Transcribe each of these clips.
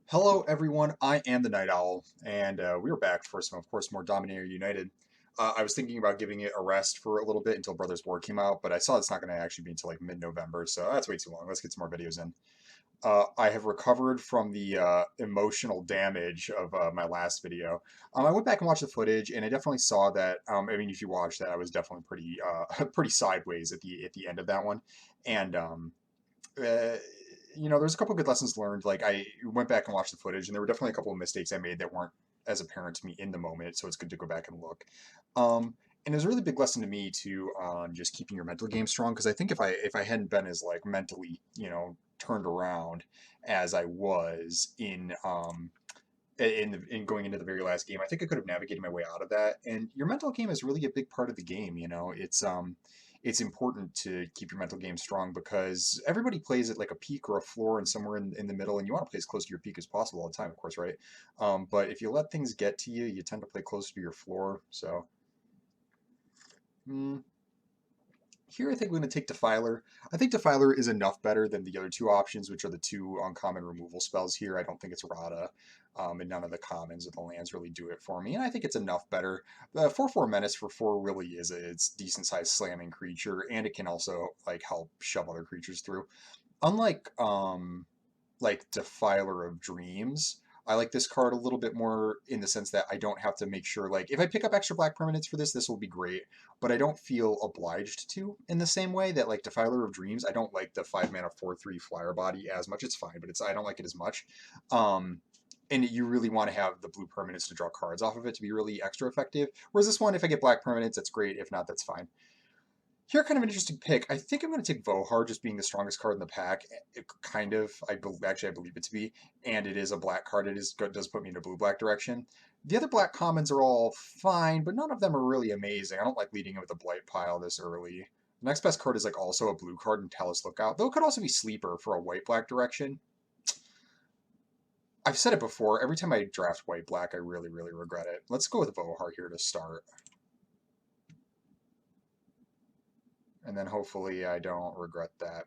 Hello, everyone. I am the Night Owl, and we are back for some, of course, more Dominaria United. I was thinking about giving it a rest for a little bit until Brothers War came out, but I saw it's not going to actually be until like mid-November, so that's way too long. Let's get some more videos in. I have recovered from the emotional damage of my last video. I went back and watched the footage, and I definitely saw that. I mean, if you watch that, I was definitely pretty, pretty sideways at the end of that one, and uh, there's a couple good lessons learned. Like I went back and watched the footage, and there were definitely a couple of mistakes I made that weren't as apparent to me in the moment. So it's good to go back and look. And it was a really big lesson to me too on just keeping your mental game strong. Because I think if I hadn't been as like mentally, turned around as I was in going into the very last game, I think I could have navigated my way out of that. And your mental game is really a big part of the game. It's important to keep your mental game strong because everybody plays at like a peak or a floor and somewhere in the middle, and you want to play as close to your peak as possible all the time, of course, right? But if you let things get to you, you tend to play closer to your floor. So. mm, Here, I think we're going to take Defiler. I think Defiler is enough better than the other two options, which are the two uncommon removal spells here. I don't think it's Rada, and none of the commons or the lands really do it for me. And I think it's enough better. The 4/4 Menace for 4 really is it's decent-sized slamming creature, and it can also like help shove other creatures through. Unlike Defiler of Dreams, I like this card a little bit more in the sense that I don't have to make sure, like, if I pick up extra black permanents for this will be great, but I don't feel obliged to in the same way that, like, Defiler of Dreams, I don't like the 5 mana 4/3 flyer body as much. It's fine, but I don't like it as much. Um, and you really want to have the blue permanents to draw cards off of it to be really extra effective. Whereas this one, if I get black permanents, that's great. If not, that's fine. Here, kind of an interesting pick. I think I'm going to take Vohar, just being the strongest card in the pack. Kind of, I believe it to be, and it is a black card. Does put me in a blue-black direction. The other black commons are all fine, but none of them are really amazing. I don't like leading in with a blight pile this early. The next best card is like also a blue card in Talus Lookout, though it could also be Sleeper for a white-black direction. I've said it before. Every time I draft white-black, I really, really regret it. Let's go with Vohar here to start. And then hopefully I don't regret that.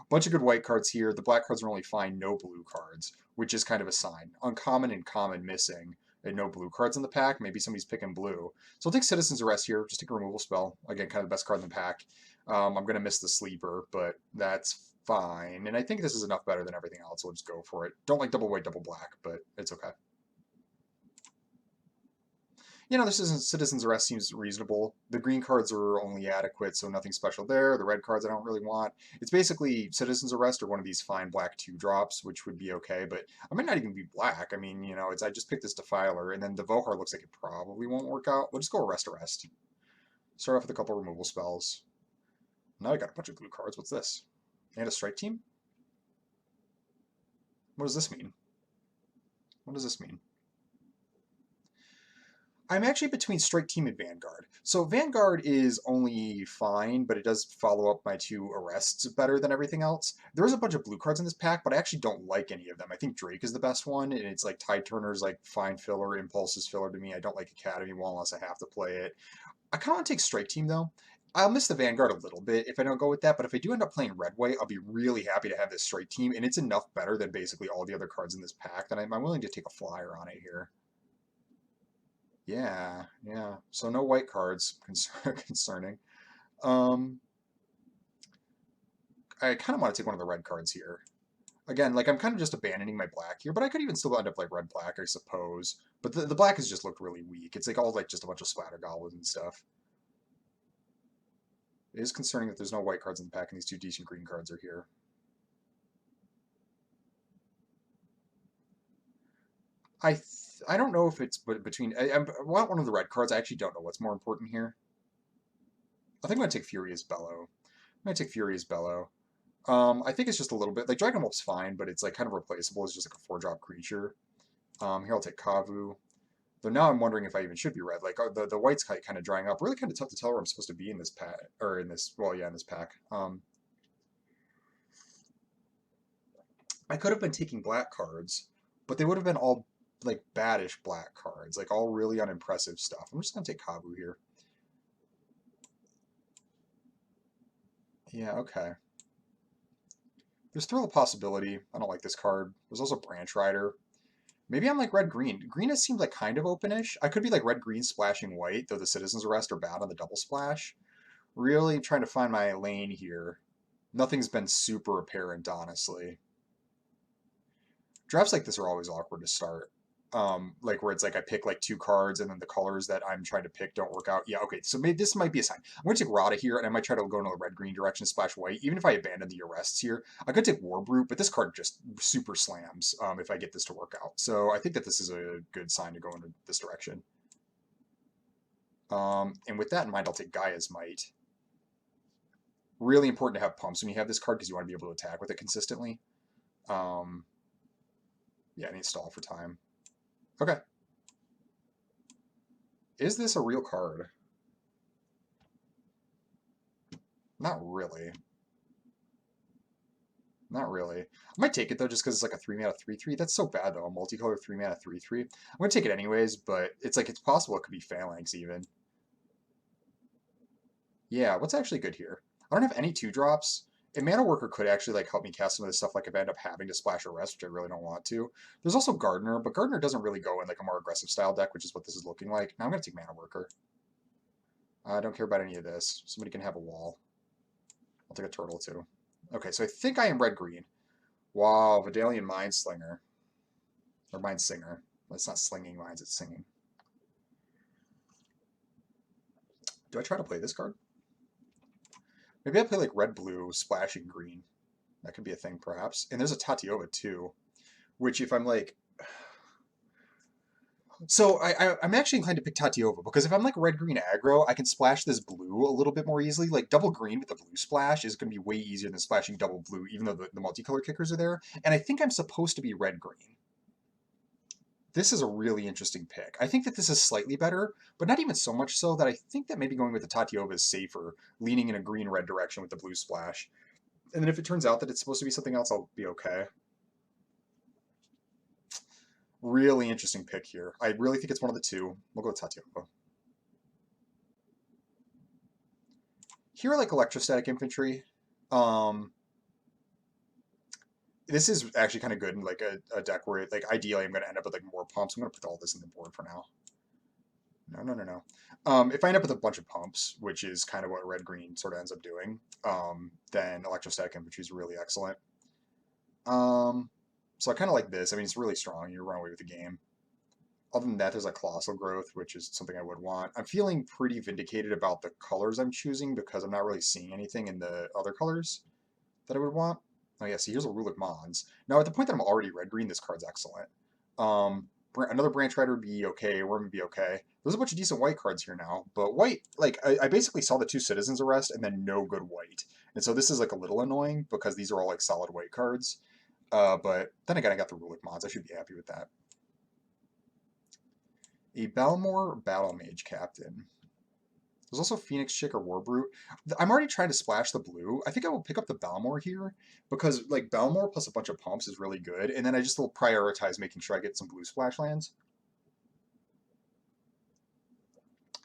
Bunch of good white cards here. The black cards are only fine, no blue cards, which is kind of a sign. Uncommon and common missing, and no blue cards in the pack. Maybe somebody's picking blue. So I'll take Citizen's Arrest here. Just take a removal spell. Again, kind of the best card in the pack. I'm going to miss the sleeper, but that's fine. And I think this is enough better than everything else. We'll just go for it. Don't like double white, double black, but it's okay. This Citizen's Arrest seems reasonable. The green cards are only adequate, so nothing special there. The red cards I don't really want. It's basically Citizen's Arrest or one of these fine black 2-drops, which would be okay, but I might not even be black. I mean, I just picked this Defiler, and then the Vohar looks like it probably won't work out. We'll just go Arrest. Start off with a couple removal spells. Now I got a bunch of blue cards. What's this? And a strike team? What does this mean? What does this mean? I'm actually between Strike Team and Vanguard. So Vanguard is only fine, but it does follow up my two arrests better than everything else. There is a bunch of blue cards in this pack, but I actually don't like any of them. I think Drake is the best one, and it's like Tide Turner's like fine filler, Impulse is filler to me. I don't like Academy Wall unless I have to play it. I kind of want to take Strike Team though. I'll miss the Vanguard a little bit if I don't go with that, but if I do end up playing Red White, I'll be really happy to have this Strike Team, and it's enough better than basically all the other cards in this pack that I'm willing to take a flyer on it here. Yeah, yeah. So no white cards concerning. Um, I kind of want to take one of the red cards here. Again, like I'm kind of just abandoning my black here, but I could even still end up like red black, I suppose. But the black has just looked really weak. It's like all like just a bunch of splatter goblins and stuff. It is concerning that there's no white cards in the pack and these two decent green cards are here. I don't know if it's between. I want one of the red cards. I actually don't know what's more important here. I think I'm gonna take Furious Bellow. I'm gonna take Furious Bellow. I think it's just a little bit like Dragon Whelp's fine, but it's like kind of replaceable. It's just like a 4-drop creature. Here I'll take Kavu. Though now I'm wondering if I even should be red. Like the white's kind of drying up. Really kind of tough to tell where I'm supposed to be in this pack or in this. Well, yeah, in this pack. I could have been taking black cards, but they would have been all like baddish black cards, like all really unimpressive stuff. I'm just gonna take Kavu here. Yeah, okay. There's still a possibility. I don't like this card. There's also Branch Rider. Maybe I'm like red-green. Green has seemed like kind of openish. I could be like red-green splashing white, though the Citizen's Arrest are bad on the double splash. Really trying to find my lane here. Nothing's been super apparent, honestly. Drafts like this are always awkward to start. Like where it's like I pick like two cards and then the colors that I'm trying to pick don't work out. Yeah, okay, so maybe this might be a sign. I'm going to take Rada here and I might try to go in the red-green direction, splash white. Even if I abandon the arrests here, I could take Warbrute, but this card just super slams if I get this to work out. So I think that this is a good sign to go in this direction. And with that in mind, I'll take Gaia's Might. Really important to have pumps when you have this card because you want to be able to attack with it consistently. Yeah, I need to stall for time. Okay. Is this a real card? Not really. Not really. I might take it though, just because it's like a 3-mana 3/3. That's so bad though. A multicolor 3-mana 3/3. I'm gonna take it anyways, but it's like it's possible it could be Phalanx even. Yeah, what's actually good here? I don't have any 2-drops. A Mana Worker could actually like help me cast some of this stuff like if I end up having to splash a rest, which I really don't want to. There's also Gardener, but Gardener doesn't really go in like a more aggressive style deck, which is what this is looking like. Now I'm gonna take Mana Worker. I don't care about any of this. Somebody can have a wall. I'll take a turtle too. Okay, so I think I am red-green. Wow, Vidalian Mindslinger. Or Mindsinger. It's not slinging mines, it's singing. Do I try to play this card? Maybe I play like red-blue, splashing green. That could be a thing, perhaps. And there's a Tatiova, too. Which, if I'm like... So, I'm actually inclined to pick Tatiova, because if I'm like red-green aggro, I can splash this blue a little bit more easily. Like, double green with the blue splash is going to be way easier than splashing double blue, even though the multicolor kickers are there. And I think I'm supposed to be red-green. This is a really interesting pick. I think that this is slightly better, but not even so much so that I think that maybe going with the Tatiova is safer, leaning in a green-red direction with the blue splash. And then if it turns out that it's supposed to be something else, I'll be okay. Really interesting pick here. I really think it's one of the two. We'll go with Tatiova. Here I like Electrostatic Infantry. This is actually kind of good in like a deck where, like, ideally I'm going to end up with like more pumps. I'm going to put all this in the board for now. No. If I end up with a bunch of pumps, which is kind of what red-green sort of ends up doing, then Electrostatic Infantry is really excellent. So I kind of like this. I mean, it's really strong. You run away with the game. Other than that, there's like Colossal Growth, which is something I would want. I'm feeling pretty vindicated about the colors I'm choosing because I'm not really seeing anything in the other colors that I would want. Oh yeah, see, here's a Rulic Mons. Now, at the point that I'm already red-green, this card's excellent. Another Branch Rider would be okay. Worm would be okay. There's a bunch of decent white cards here now, but white, like, I basically saw the 2 Citizens Arrest and then no good white. And so this is like a little annoying because these are all like solid white cards. But then again, I got the Rulic Mons. I should be happy with that. A Balmor Battle Mage Captain. There's also Phoenix Chick or Warbrute. I'm already trying to splash the blue. I think I will pick up the Balmor here because like Balmor plus a bunch of pumps is really good. And then I just will prioritize making sure I get some blue splash lands.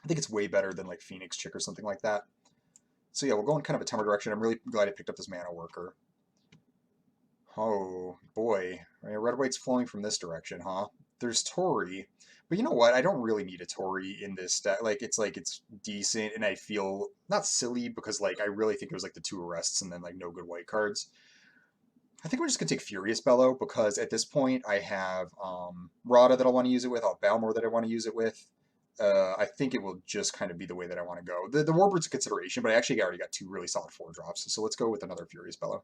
I think it's way better than like Phoenix Chick or something like that. So yeah, we'll go in kind of a Temur direction. I'm really glad I picked up this Mana Worker. Oh boy, red white's flowing from this direction, huh? There's Tori, but you know what? I don't really need a Tori in this deck. Like it's decent, and I feel not silly because like I really think it was like the 2 arrests and then like no good white cards. I think we're just gonna take Furious Bellow because at this point I have Rada that I want to use it with, I have Balmor that I want to use it with. I think it will just kind of be the way that I want to go. The Warbrute's a consideration, but I actually already got 2 really solid 4-drops, so let's go with another Furious Bellow.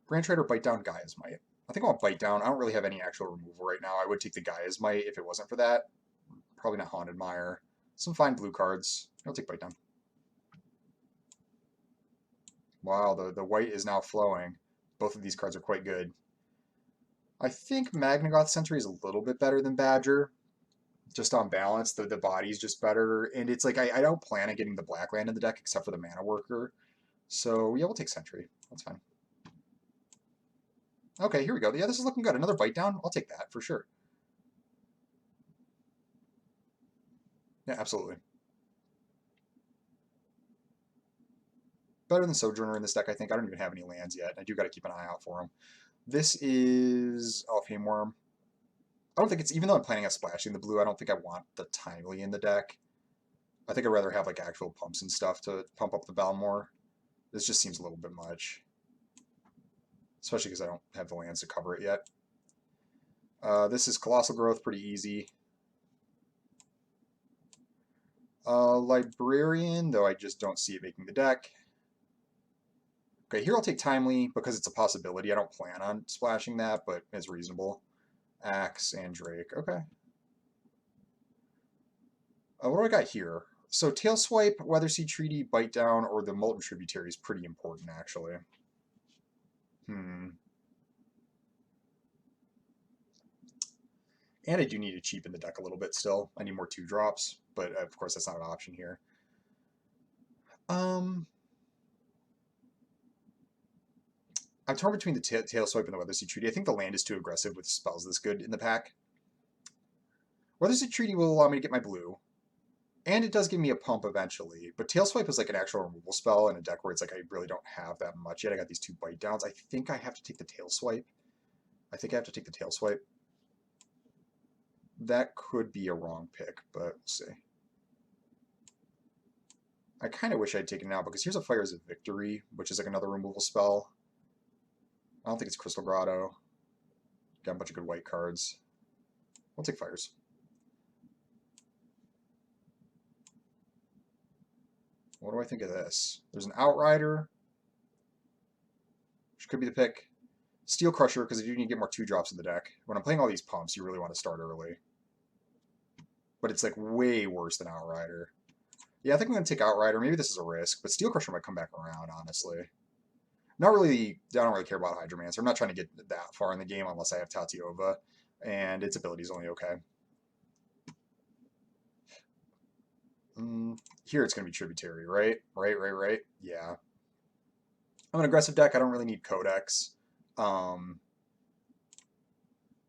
Branch Rider, Bite Down, Gaia's Might. I think I'll Bite Down. I don't really have any actual removal right now. I would take the Gaia's Might if it wasn't for that. Probably not Haunted Mire. Some fine blue cards. I'll take Bite Down. Wow, the white is now flowing. Both of these cards are quite good. I think Magnagoth Sentry is a little bit better than Badger. Just on balance, the body's just better. And it's like, I don't plan on getting the black land in the deck except for the Mana Worker. So yeah, we'll take Sentry. That's fine. Okay, here we go. Yeah, this is looking good. Another Bite Down? I'll take that for sure. Yeah, absolutely. better than Sojourner in this deck, I think. I don't even have any lands yet. I do got to keep an eye out for them. This is Alfheim Worm. I don't think it's, even though I'm planning on splashing the blue, I don't think I want the Timely in the deck. I think I'd rather have like actual pumps and stuff to pump up the Balmor. This just seems a little bit much. Especially because I don't have the lands to cover it yet. This is Colossal Growth, pretty easy. Librarian, though I just don't see it making the deck. Okay, here I'll take Timely because it's a possibility. I don't plan on splashing that, but it's reasonable. Axe and Drake. Okay. What do I got here? So Tail Swipe, Weatherseed Treaty, Bite Down, or the Molten Tributary is pretty important, actually. And I do need to cheapen the deck a little bit still. I need more 2-drops, but of course that's not an option here. I'm torn between the Tail Swipe and the Weatherseed Treaty. I think the land is too aggressive with spells this good in the pack. Weatherseed Treaty will allow me to get my blue, and it does give me a pump eventually, but Tail Swipe is like an actual removal spell in a deck where it's like I really don't have that much yet. I got these 2 Bite Downs. I think I have to take the Tail Swipe. That could be a wrong pick, but we'll see. I kind of wish I'd taken it out because here's a Fires of Victory, which is like another removal spell. I don't think it's Crystal Grotto. Got a bunch of good white cards. We'll take Fires. What do I think of this? There's an Outrider, which could be the pick. Steel Crusher, because you need to get more 2-drops in the deck. When I'm playing all these pumps, you really want to start early. But it's like way worse than Outrider. Yeah, I think I'm going to take Outrider. Maybe this is a risk, but Steel Crusher might come back around, honestly. Not really, I don't really care about Hydromancer. I'm not trying to get that far in the game unless I have Tatiova, and its ability is only okay. Here it's going to be Tributary, right? Right. Yeah. I'm an aggressive deck. I don't really need Codex. Sorry,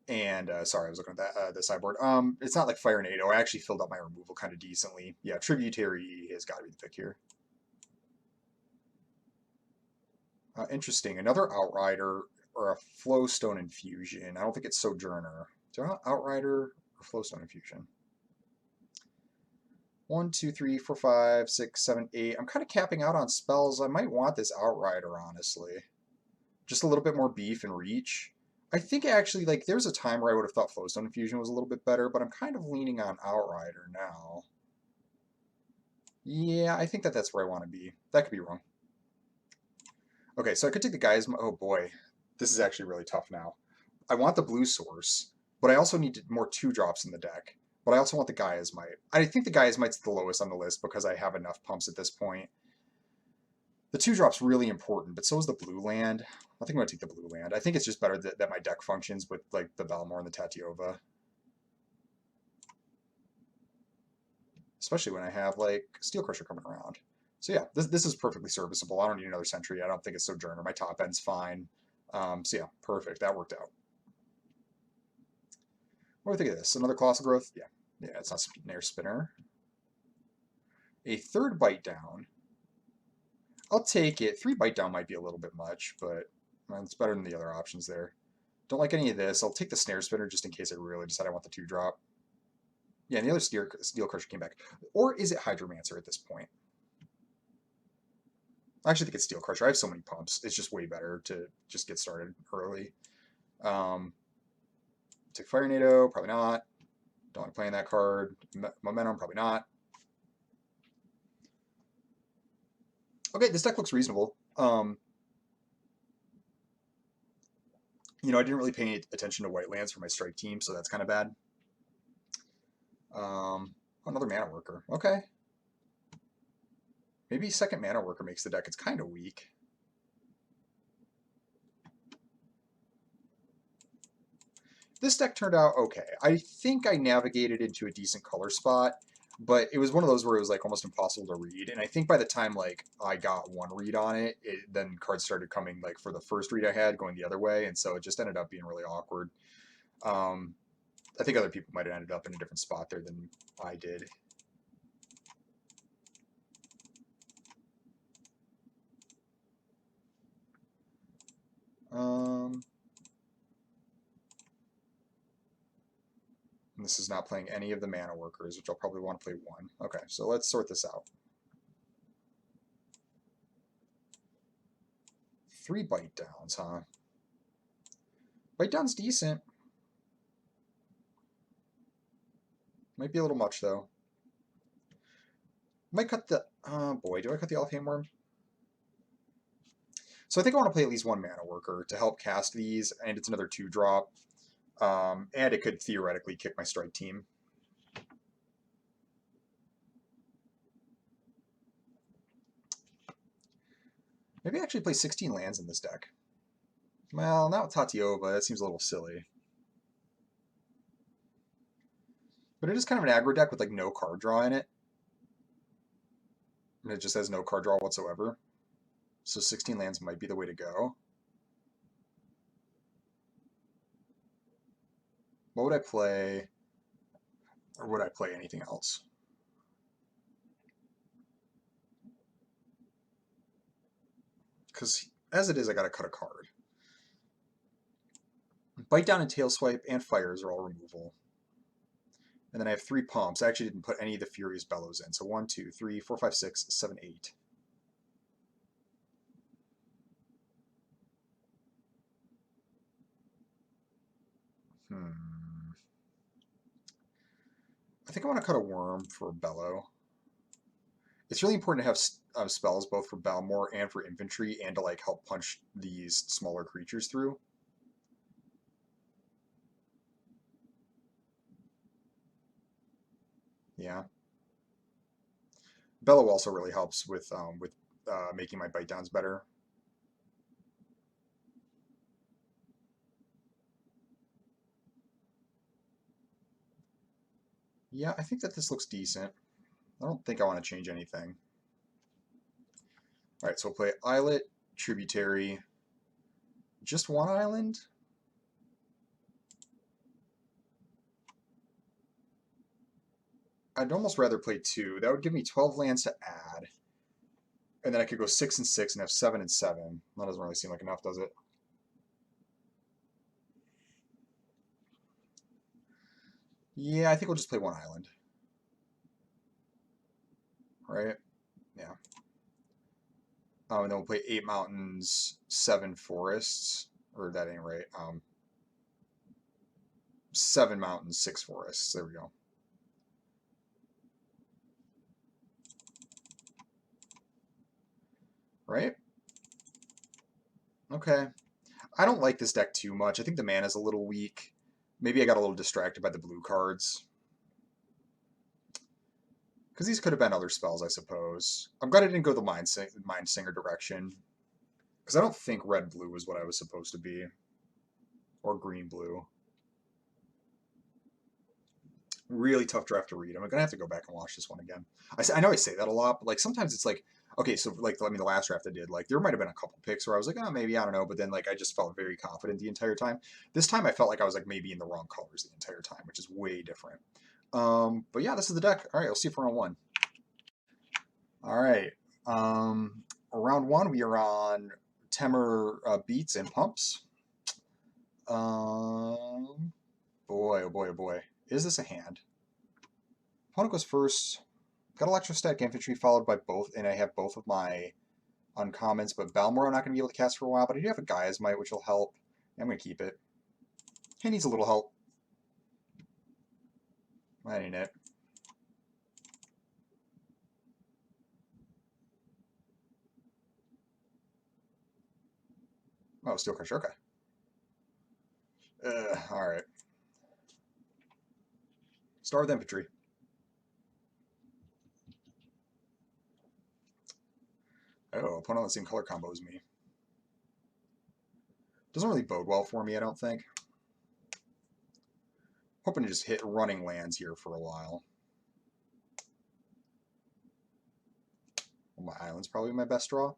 I was looking at the sideboard. It's not like Fire NATO. I actually filled up my removal kind of decently. Yeah, Tributary has got to be the pick here. Interesting. Another Outrider or a Flowstone Infusion. I don't think it's Sojourner. So Outrider or Flowstone Infusion. 1, 2, 3, 4, 5, 6, 7, 8. I'm kind of capping out on spells. I might want this Outrider, honestly. Just a little bit more beef and reach. I think actually, like, there's a time where I would have thought Flowstone Infusion was a little bit better, but I'm kind of leaning on Outrider now. Yeah, I think that's where I want to be. That could be wrong. Okay, so I could take the guys. Oh boy, this is actually really tough now. I want the blue source, but I also need more 2-drops in the deck. But I also want the Gaia's Might. I think the Gaia's Might's the lowest on the list because I have enough pumps at this point. The 2-drop's really important, but so is the blue land. I think I'm going to take the blue land. I think it's just better that my deck functions with like the Balmor and the Tatiova. Especially when I have like Steel Crusher coming around. So yeah, this is perfectly serviceable. I don't need another Sentry. I don't think it's Sojourner. My top end's fine. So yeah, perfect. That worked out. What do I think of this? Another Colossal Growth? Yeah. Yeah, it's not Snare Spinner. A 3rd Bite Down. I'll take it. 3 Bite Down might be a little bit much, but it's better than the other options there. Don't like any of this. I'll take the Snare Spinner just in case I really decide I want the 2-drop. Yeah, and the other Steel Crusher came back. Or is it Hydromancer at this point? I actually think it's Steel Crusher. I have so many pumps. It's just way better to just get started early. Take Fire NATO, probably not. Don't like playing that card. Momentum, probably not. Okay, this deck looks reasonable. You know, I didn't really pay attention to white lands for my strike team, so that's kind of bad. Another Mana Worker. Okay. Maybe second Mana Worker makes the deck. It's kind of weak. This deck turned out okay. I think I navigated into a decent color spot, but it was one of those where it was like almost impossible to read. And I think by the time like I got one read on it, then cards started coming like for the first read I had going the other way, and so it just ended up being really awkward. I think other people might have ended up in a different spot there than I did. This is not playing any of the mana workers, which I'll probably want to play one. Okay, so let's sort this out. 3 bite downs, huh? Bite down's decent. Might be a little much, though. Might cut the... Oh, boy. Do I cut the Elfhame Worm? So I think I want to play at least one mana worker to help cast these, and it's another 2-drop. And it could theoretically kick my strike team. Maybe I actually play 16 lands in this deck. Well, not with Tatiova. That seems a little silly. But it is kind of an aggro deck with like no card draw in it. And it just has no card draw whatsoever. So 16 lands might be the way to go. What would I play? Or would I play anything else? Because as it is, I got to cut a card. Bite Down and Tail Swipe and Fires are all removal. And then I have 3 pumps. I actually didn't put any of the Furious Bellows in. So 1, 2, 3, 4, 5, 6, 7, 8. I think I want to cut a Worm for Bellow. It's really important to have spells both for Balmor and for infantry and to like help punch these smaller creatures through. Yeah. Bellow also really helps with making my bite downs better. Yeah, I think that this looks decent. I don't think I want to change anything. All right, so we'll play Islet, Tributary. Just one island? I'd almost rather play 2. That would give me 12 lands to add. And then I could go 6 and 6 and have 7 and 7. That doesn't really seem like enough, does it? Yeah, I think we'll just play 1 island. Right? Yeah. And then we'll play 8 mountains, 7 forests. Or that ain't right. 7 mountains, 6 forests. There we go. Right? Okay. I don't like this deck too much. I think the mana's a little weak. Maybe I got a little distracted by the blue cards. Because these could have been other spells, I suppose. I'm glad I didn't go the Mind Singer direction. Because I don't think red-blue was what I was supposed to be. Or green-blue. Really tough draft to read. I'm going to have to go back and watch this one again. I know I say that a lot, but like sometimes it's like, okay, so like, I mean, the last draft I did, like there might have been a couple picks where I was like, oh, maybe, I don't know. But then like I just felt very confident the entire time. This time I felt like I was like maybe in the wrong colors the entire time, which is way different. But yeah, this is the deck. All right, we'll see if we're on 1. All right. Round 1, we are on Temur Beats and Pumps. Boy, oh boy, oh boy. Is this a hand? Opponent goes first. Got Electrostatic Infantry followed by both, and I have both of my uncommons, but Balmor I'm not going to be able to cast for a while, but I do have a Gaia's Might, which will help. I'm going to keep it. He needs a little help. That ain't it. Oh, Steel Crusher, okay. Alright. Start with Infantry. Oh, opponent on the same color combo as me. Doesn't really bode well for me, I don't think. Hoping to just hit running lands here for a while. Well, my island's probably my best draw.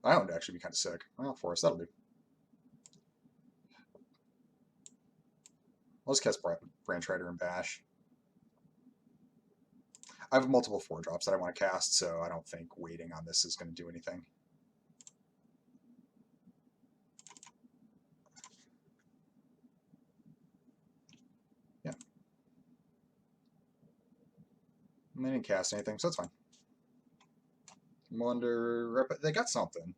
Island would actually be kind of sick. Well, forest, that'll do. I'll just cast Branch Rider and Bash. I have multiple 4-drops that I want to cast, so I don't think waiting on this is going to do anything. And they didn't cast anything, so that's fine. Wonder... They got something.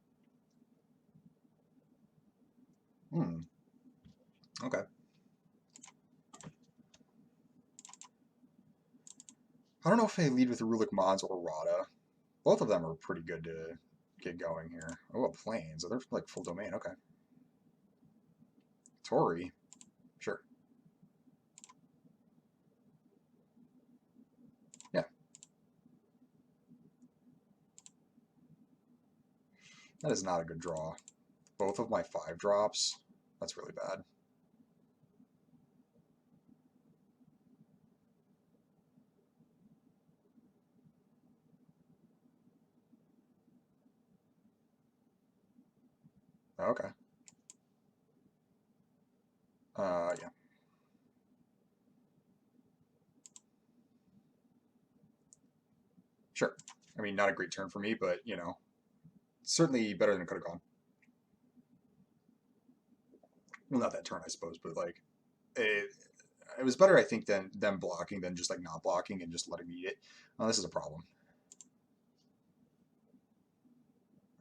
Hmm. Okay. I don't know if they lead with Rulik Mons or Rada. Both of them are pretty good to get going here. Oh, Plains. Oh, they're like full domain. Okay. Tori. Sure. Yeah. That is not a good draw. Both of my 5 drops. That's really bad. Okay. Yeah. Sure. I mean, not a great turn for me, but, you know, certainly better than it could have gone. Well, not that turn, I suppose, but, like, it was better, I think, than them blocking than just, like, not blocking and just letting me eat it. Oh, this is a problem.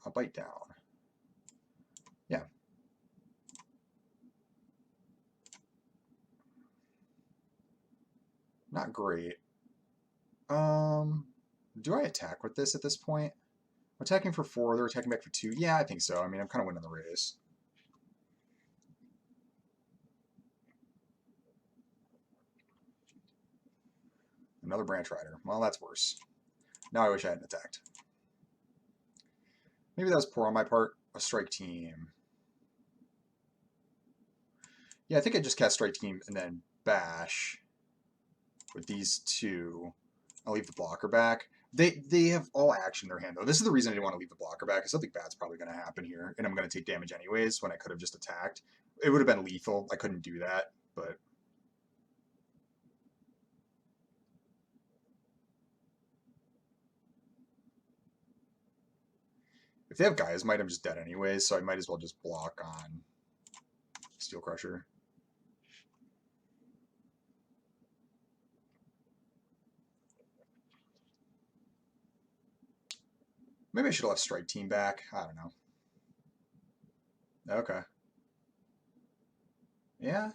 I'll bite down. Yeah. Not great. Do I attack with this at this point? I'm attacking for 4, they're attacking back for 2. Yeah, I think so. I mean, I'm kind of winning the race. Another Branch Rider. Well, that's worse. Now I wish I hadn't attacked. Maybe that was poor on my part. A Strike Team. Yeah, I think I just cast Strike Team and then Bash with these 2. I'll leave the blocker back. They have all action in their hand, though. This is the reason I didn't want to leave the blocker back, because something bad's probably going to happen here, and I'm going to take damage anyways when I could have just attacked. It would have been lethal. I couldn't do that, but... If they have Gaia's Might, I'm just dead anyways, so I might as well just block on Steel Crusher. Maybe I should have left Strike Team back. I don't know. Okay. Yeah.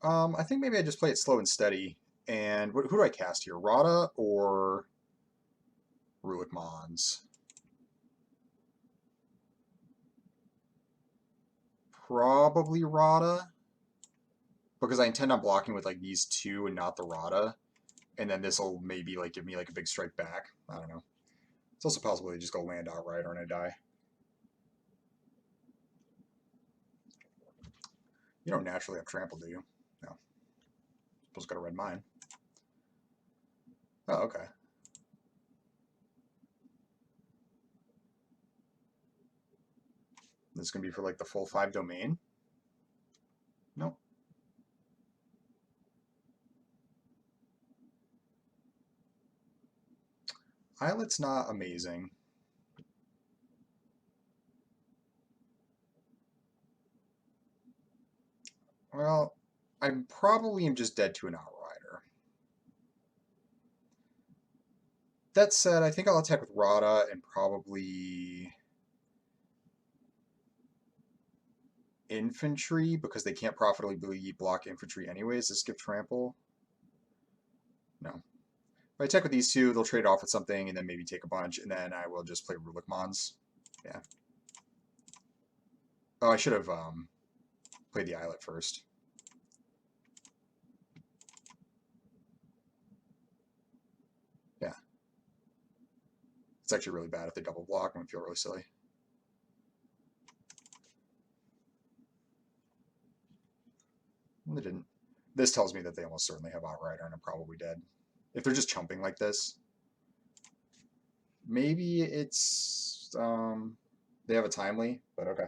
I think maybe I just play it slow and steady. And who do I cast here? Rada or Rulik Mons? Probably Rada. Because I intend on blocking with like these 2 and not the Rada. And then this will maybe like give me like a big strike back. I don't know. It's also possible they just go land outright or I die. You don't naturally have trample, do you? No. Suppose got a red mine. Oh, okay. This is going to be for like the full 5 domain? Nope. Islet's not amazing. Well, I probably am just dead to an Outrider. That said, I think I'll attack with Rada and probably infantry because they can't profitably block infantry anyways. Does skip trample? No. If I attack with these 2, they'll trade off with something and then maybe take a bunch, and then I will just play Rulik Mons. Yeah. Oh, I should have played the Islet first. Yeah. It's actually really bad if they double block. I'm going to feel really silly. They didn't. This tells me that they almost certainly have Outrider and I'm probably dead. If they're just chumping like this, maybe it's they have a timely, but okay.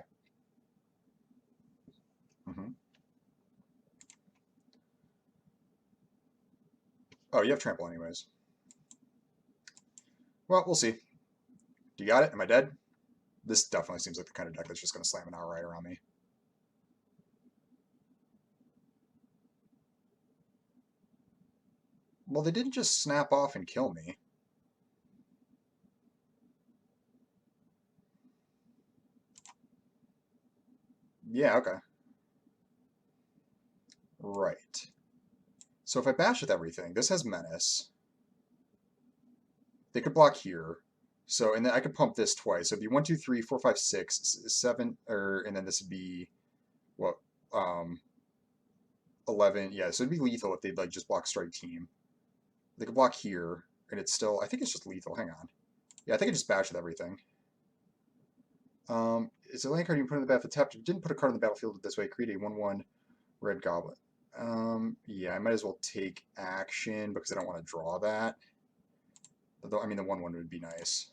Oh, you have trample anyways. Well, we'll see. Do you got it? Am I dead? This definitely seems like the kind of deck that's just going to slam an Outrider on me. Well, they didn't just snap off and kill me. Yeah, okay. Right. So if I bash with everything, this has menace. They could block here. So, and then I could pump this twice. So it'd be 1, 2, 3, 4, 5, 6, 7, or, and then this would be, what, 11. Yeah, so it'd be lethal if they'd like just block strike team. They could block here, and it's still, I think it's just lethal. Hang on. Yeah, I think I just bash with everything. It's a land card you can put in the battlefield tapped. If you didn't put a card on the battlefield this way, create a 1/1 red goblin. Yeah, I might as well take action because I don't want to draw that. Although, I mean, the 1/1 would be nice.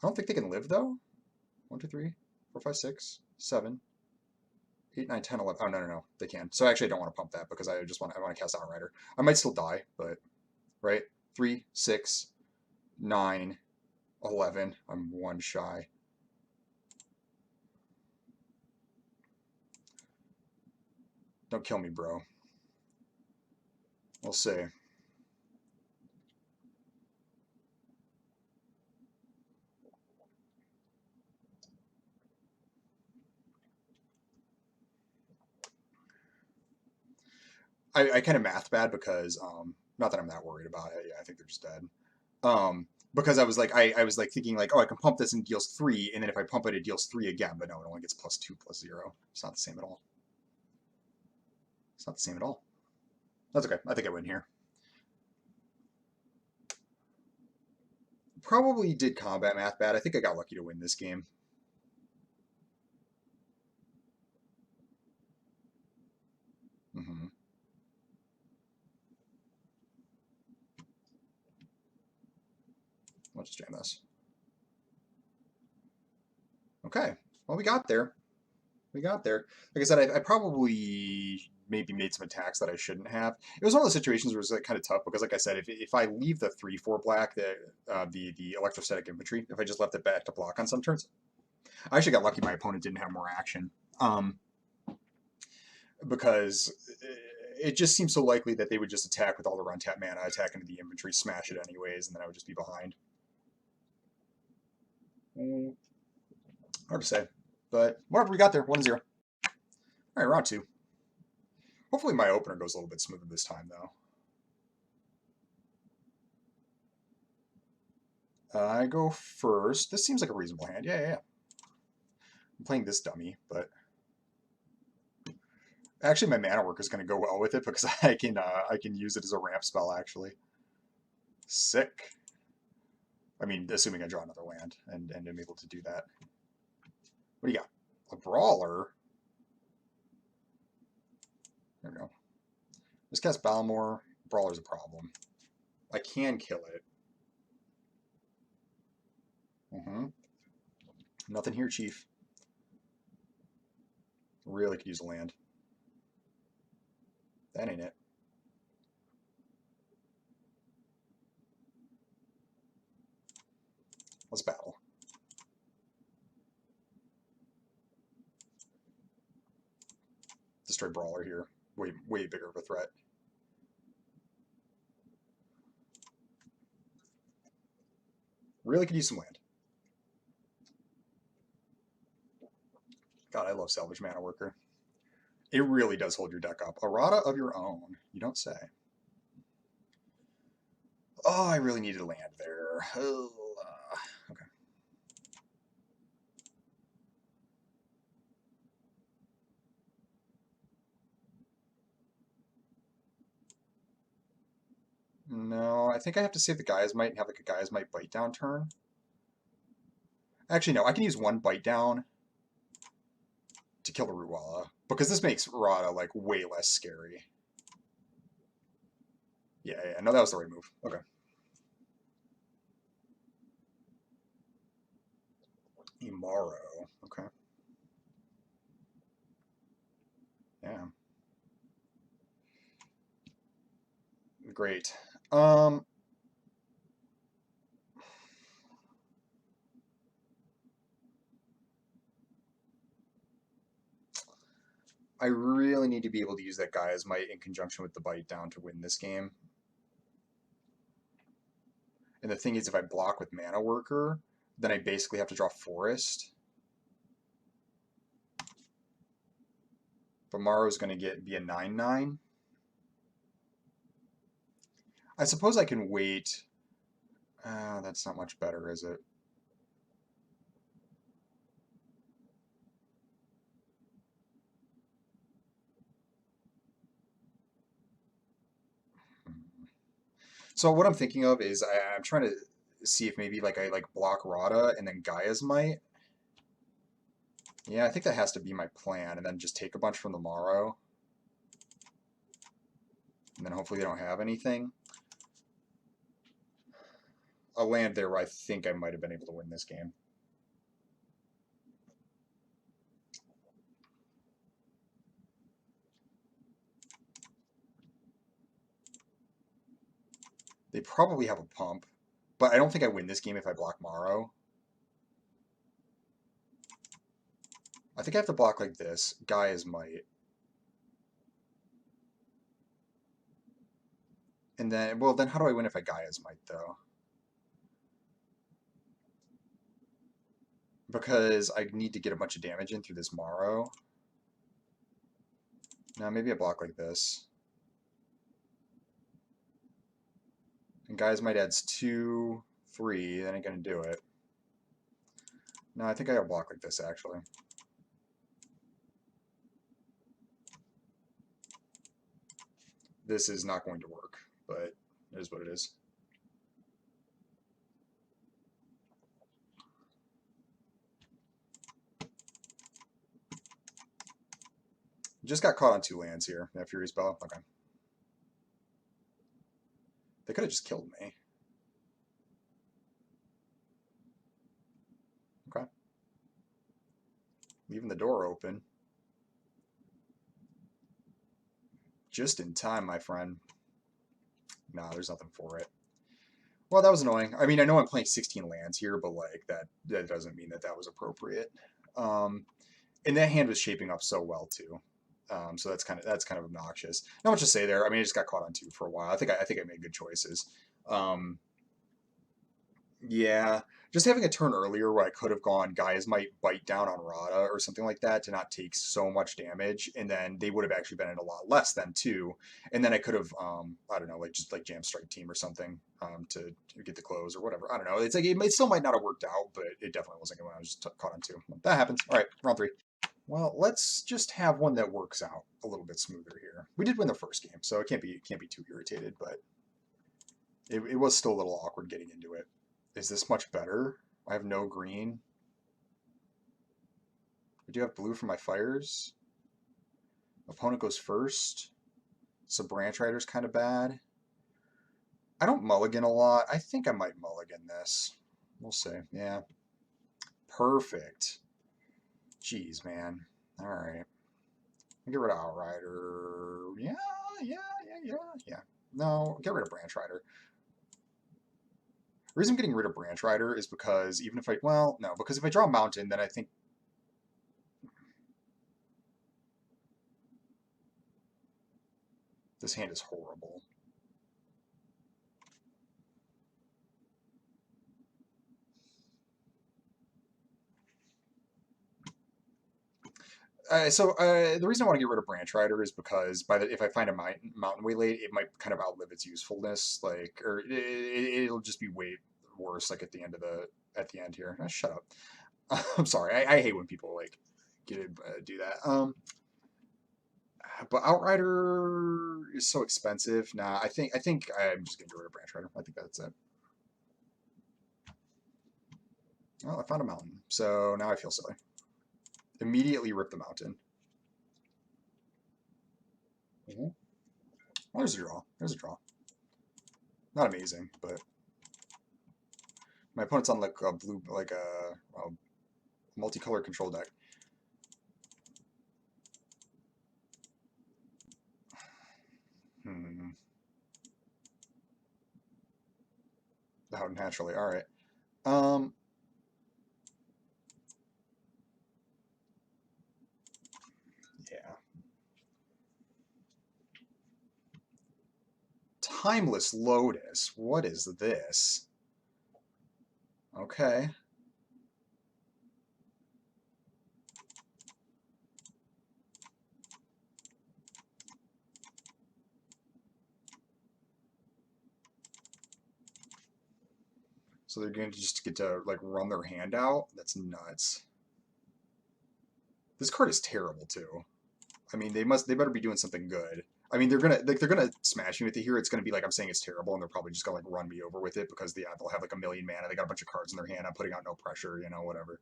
I don't think they can live, though. 1, 2, 3, 4, 5, 6, 7, 8, 9, 10, 11. Oh, no, no, no. They can. So actually, I don't want to pump that because I want to cast Outrider. I might still die, but, right? 3, 6, 9, 11. I'm one shy. Don't kill me, bro. We'll see. I kind of math bad because not that I'm that worried about it. Yeah, I think they're just dead. Because I was like thinking like, oh, I can pump this and it deals 3, and then if I pump it, it deals 3 again. But no, it only gets +2/+0. It's not the same at all. It's not the same at all. That's okay. I think I win here. Probably did combat math bad. I think I got lucky to win this game. Mm-hmm. I'll just jam this. Okay. Well, we got there. We got there. Like I said, I probably maybe made some attacks that I shouldn't have. It was one of those situations where it was like kind of tough because, like I said, if I leave the 3/4 black, the electrostatic infantry, if I just left it back to block on some turns, I actually got lucky. My opponent didn't have more action, because it just seems so likely that they would just attack with all their untap mana, attack into the infantry, smash it anyways, and then I would just be behind. Hard to say, but whatever. We got there. 1-0. All right, round 2. Hopefully my opener goes a little bit smoother this time, though. I go first. This seems like a reasonable hand. Yeah, yeah, yeah. I'm playing this dummy, but actually my mana work is going to go well with it because I can use it as a ramp spell, actually. Sick. I mean, assuming I draw another land and am able to do that. What do you got? A Brawler? There we go. Just cast Balmor. Brawler's a problem. I can kill it. Nothing here, Chief. Really could use a land. That ain't it. Let's battle. Destroy Brawler here. Way bigger of a threat. Really could use some land. God, I love Salvage Mana Worker. It really does hold your deck up. Errata of your own. You don't say. Oh, I really needed a land there. Okay. No, I think I have to save the Gaia's Might and have like a Gaia's Might bite down turn. Actually, no, I can use one bite down to kill the Ruwala because this makes Rada like way less scary. Yeah, yeah, no, that was the right move. Okay. Imaro. Okay. Yeah. Great. I really need to be able to use that Gaia's Might in conjunction with the bite down to win this game. And the thing is, if I block with Mana Worker, then I basically have to draw Forest. But Morrow's going to be a 9/9. I suppose I can wait. That's not much better, is it? So what I'm thinking of is I'm trying to see if maybe like I like block Rada and then Gaia's Might. Yeah, I think that has to be my plan, and then just take a bunch from the Morrow. And then hopefully they don't have anything. I'll land there where I think I might have been able to win this game. They probably have a pump, but I don't think I win this game if I block Morrow. I think I have to block like this. Gaia's Might. And then, well, then how do I win if I Gaia's Might, though? Because I need to get a bunch of damage in through this Morrow. Now, maybe I block like this. And Gaia's Might adds 2, 3, then I'm going to do it. No, I think I gotta block like this, actually. This is not going to work, but it is what it is. Just got caught on 2 lands here. That Furious Bell. Okay. They could have just killed me. Okay. Leaving the door open. Just in time, my friend. Nah, there's nothing for it. Well, that was annoying. I mean, I know I'm playing 16 lands here, but like that doesn't mean that was appropriate. And that hand was shaping up so well too. So that's kind of obnoxious. Not much to say there. I mean, I just got caught on 2 for a while. I think I made good choices. Yeah, just having a turn earlier where I could have gone, guys might bite down on Rada or something like that to not take so much damage, and then they would have actually been in a lot less than 2, and then I could have, I don't know, like just like Jam Strike Team or something to get the close or whatever. I don't know. It's like it still might not have worked out, but it definitely wasn't when I was just caught on 2. That happens. All right, round 3. Well, let's just have one that works out a little bit smoother here. We did win the first game, so it can't be too irritated, but it was still a little awkward getting into it. Is this much better? I have no green. I do have blue for my fires. Opponent goes first. So Branch Rider's kind of bad. I don't mulligan a lot. I think I might mulligan this. We'll see. Yeah. Perfect. Jeez, man. All right. Get rid of Outrider. Yeah. No, get rid of Branch Rider. The reason I'm getting rid of Branch Rider is because even if because if I draw Mountain, then I think this hand is horrible. The reason I want to get rid of Branch Rider is because if I find a Mountain way late, it might kind of outlive its usefulness. Like, or it'll just be way worse. Like at the end here. Shut up. I'm sorry. I hate when people like do that. But Outrider is so expensive. Nah, I think I'm just gonna get rid of Branch Rider. I think that's it. Well, I found a mountain, so now I feel silly. Immediately rip the mountain. Well, there's a draw. There's a draw. Not amazing, but my opponent's on like a blue, like a multicolor control deck. Oh, naturally. All right. Yeah. Timeless Lotus. What is this? Okay. So they're going to just get to like run their hand out? That's nuts. This card is terrible too. I mean, they better be doing something good. I mean, they're gonna smash me with it here. It's gonna be like I'm saying it's terrible, and they're probably just gonna like run me over with it because they'll have like a million mana. They got a bunch of cards in their hand. I'm putting out no pressure, whatever.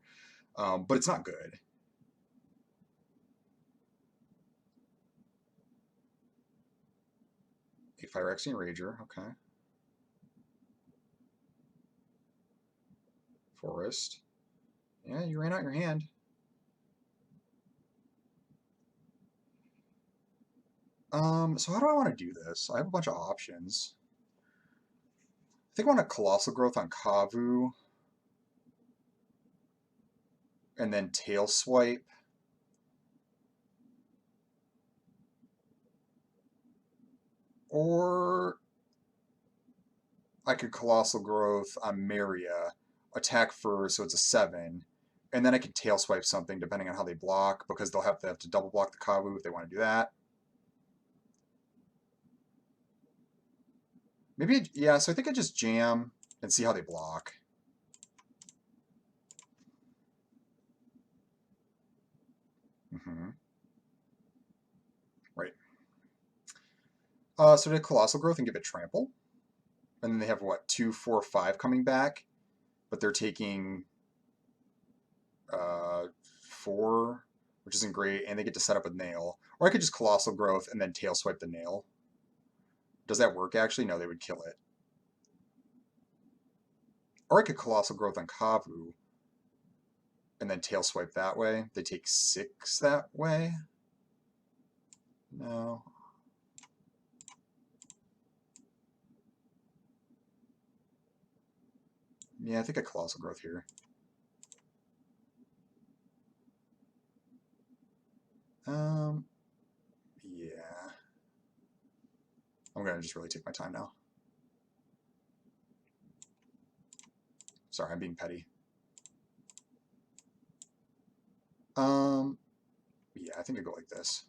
But it's not good. A Phyrexian Rager, okay. Forest. Yeah, you ran out your hand. So how do I want to do this? I have a bunch of options. I think I want a Colossal Growth on Kavu, and then Tail Swipe. Or I could Colossal Growth on Maria, attack first, so it's a 7, and then I could Tail Swipe something depending on how they block, because they'll have to double block the Kavu if they want to do that. Maybe, yeah, so I think I just jam and see how they block. Mm-hmm. Right. So did Colossal Growth and give it Trample. And then they have, what, 2, 4, 5 coming back, but they're taking 4, which isn't great, and they get to set up a Nail. Or I could just Colossal Growth and then Tail Swipe the Nail. Does that work, actually? No, they would kill it. Or I could Colossal Growth on Kavu and then Tail Swipe that way. They take 6 that way. No. Yeah, I think a Colossal Growth here. Yeah. I'm going to just really take my time now. Sorry, I'm being petty. Yeah, I think I go like this.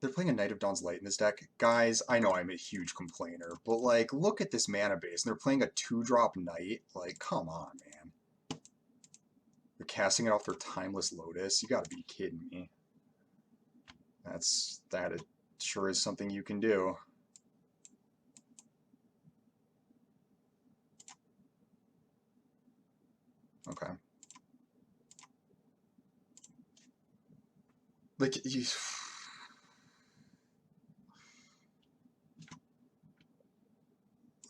They're playing a Knight of Dawn's Light in this deck. Guys, I know I'm a huge complainer, but like, look at this mana base, and they're playing a 2-drop Knight. Like, come on, man. They're casting it off their Timeless Lotus. You gotta be kidding me. That it sure is something you can do. Okay. Like, you...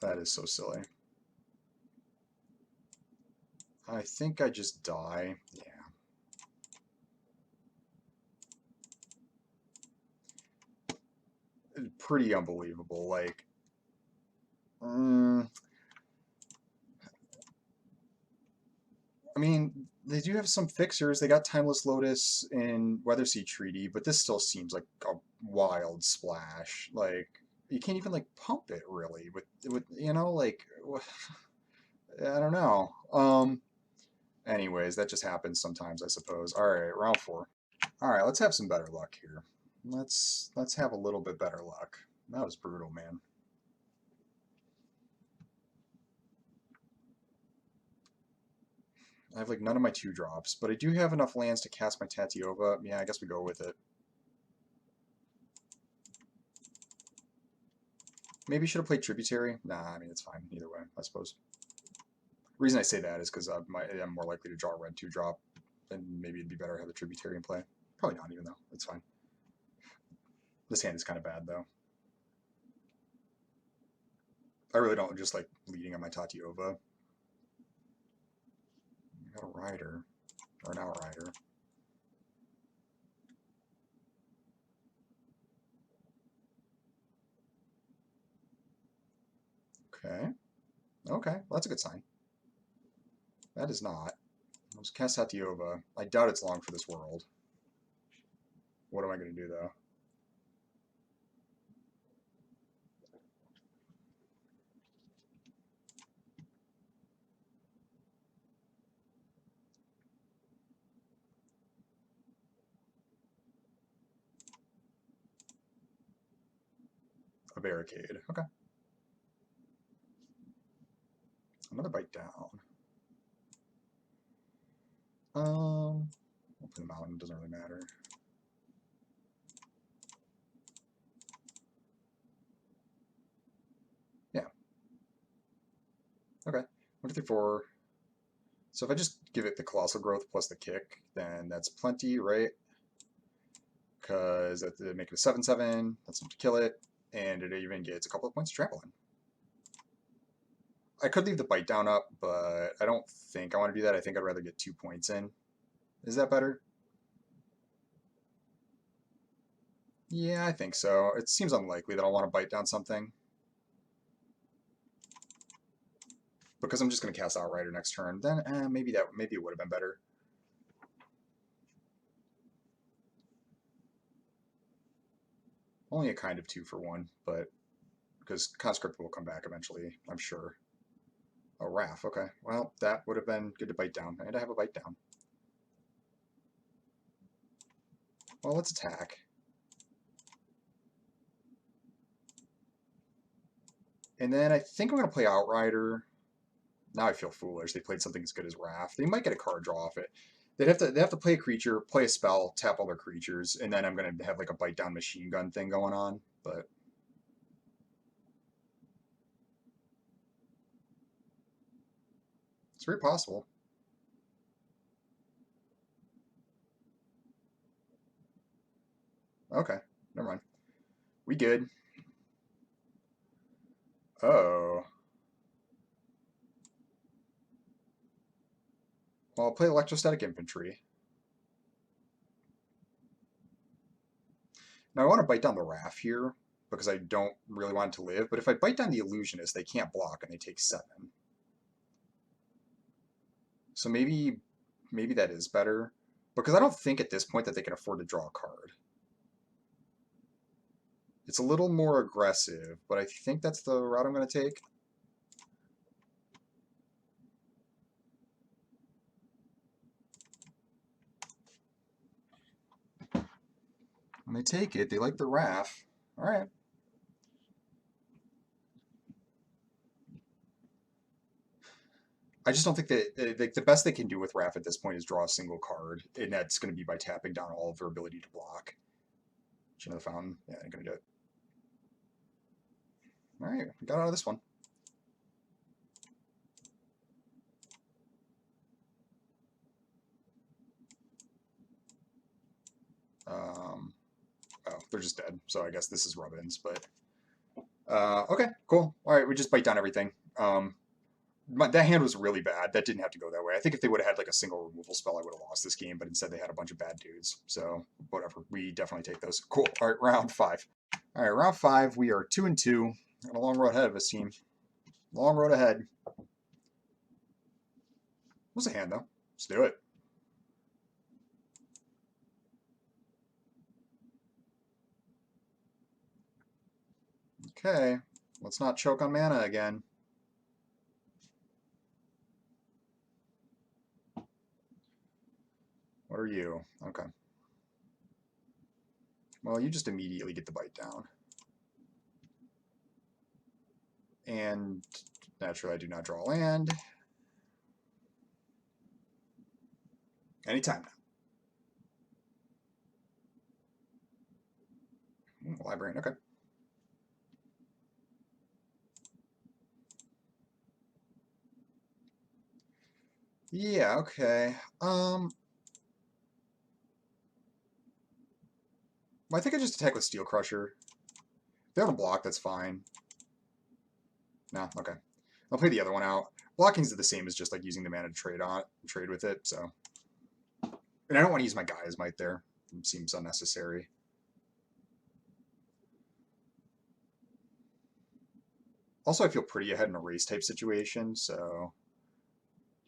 That is so silly. I think I just die. Yeah. Pretty unbelievable. Like, I mean, they do have some fixers. They got Timeless Lotus and Weatherseed Treaty, but this still seems like a wild splash. Like, you can't even like pump it really with like I don't know. Anyways, that just happens sometimes, I suppose. All right, round 4. All right, let's have some better luck here. Let's have a little bit better luck. That was brutal, man. I have like none of my 2-drops, but I do have enough lands to cast my Tatiova. Yeah, I guess we go with it. Maybe should have played Tributary. Nah, I mean it's fine either way, I suppose. The reason I say that is because I'm more likely to draw a red 2-drop, and maybe it'd be better to have the Tributary in play. Probably not, even though it's fine. This hand is kind of bad though. I really don't just like leading on my Tatiova. I got a rider, or an outrider. Okay. Okay. Well, that's a good sign. That is not. Let's cast Hatiova. I doubt it's long for this world. What am I going to do, though? A barricade. Okay. Another bite down. We'll put the mountain. Doesn't really matter. Yeah. Okay. 1, 2, 3, 4. So if I just give it the colossal growth plus the kick, then that's plenty, right? Because that make it a 7/7. That's enough to kill it, and it even gets a couple of points of trampoline. I could leave the bite down up, but I don't think I want to do that. I think I'd rather get 2 points in. Is that better? Yeah, I think so. It seems unlikely that I'll want to bite down something. Because I'm just going to cast Outrider next turn. Then maybe it would have been better. Only a kind of 2 for 1, but because Conscript will come back eventually, I'm sure. Oh, Wrath. Okay. Well, that would have been good to bite down. And I have a bite down. Well, let's attack. And then I think I'm going to play Outrider. Now I feel foolish. They played something as good as Wrath. They might get a card draw off it. They have to play a creature, play a spell, tap all their creatures, and then I'm going to have like a bite down machine gun thing going on. But it's very possible. Okay, never mind. We good. Oh. Well, I'll play Electrostatic Infantry. Now I want to bite down the Wrath here because I don't really want it to live, but if I bite down the Illusionist, they can't block and they take 7. So maybe that is better, because I don't think at this point that they can afford to draw a card. It's a little more aggressive, but I think that's the route I'm going to take. When they take it, they like the Wrath. All right. I just don't think that the best they can do with Wrath at this point is draw a single card, and that's going to be by tapping down all of their ability to block. Chin of the Fountain. Yeah, I'm going to do it. All right, we got out of this one. Oh, they're just dead. So I guess this is rub-ins, but okay, cool. All right, we just bite down everything. That hand was really bad. That didn't have to go that way. I think if they would have had like a single removal spell, I would have lost this game, but instead they had a bunch of bad dudes. So whatever. We definitely take those. Cool. All right, round 5. All right, round 5. We are 2-2. Got a long road ahead of us, team. Long road ahead. What's a hand though? Let's do it. Okay. Let's not choke on mana again. What are you? Okay. Well, you just immediately get the bite down. And naturally, I do not draw land. Anytime now. Librarian, okay. Yeah, okay. Well, I think I just attack with Steel Crusher. If they have a block, that's fine. No, okay. I'll play the other one out. Blocking's the same as just like using the mana to trade with it, so. And I don't want to use my Gaia's Might there. It seems unnecessary. Also, I feel pretty ahead in a race type situation, so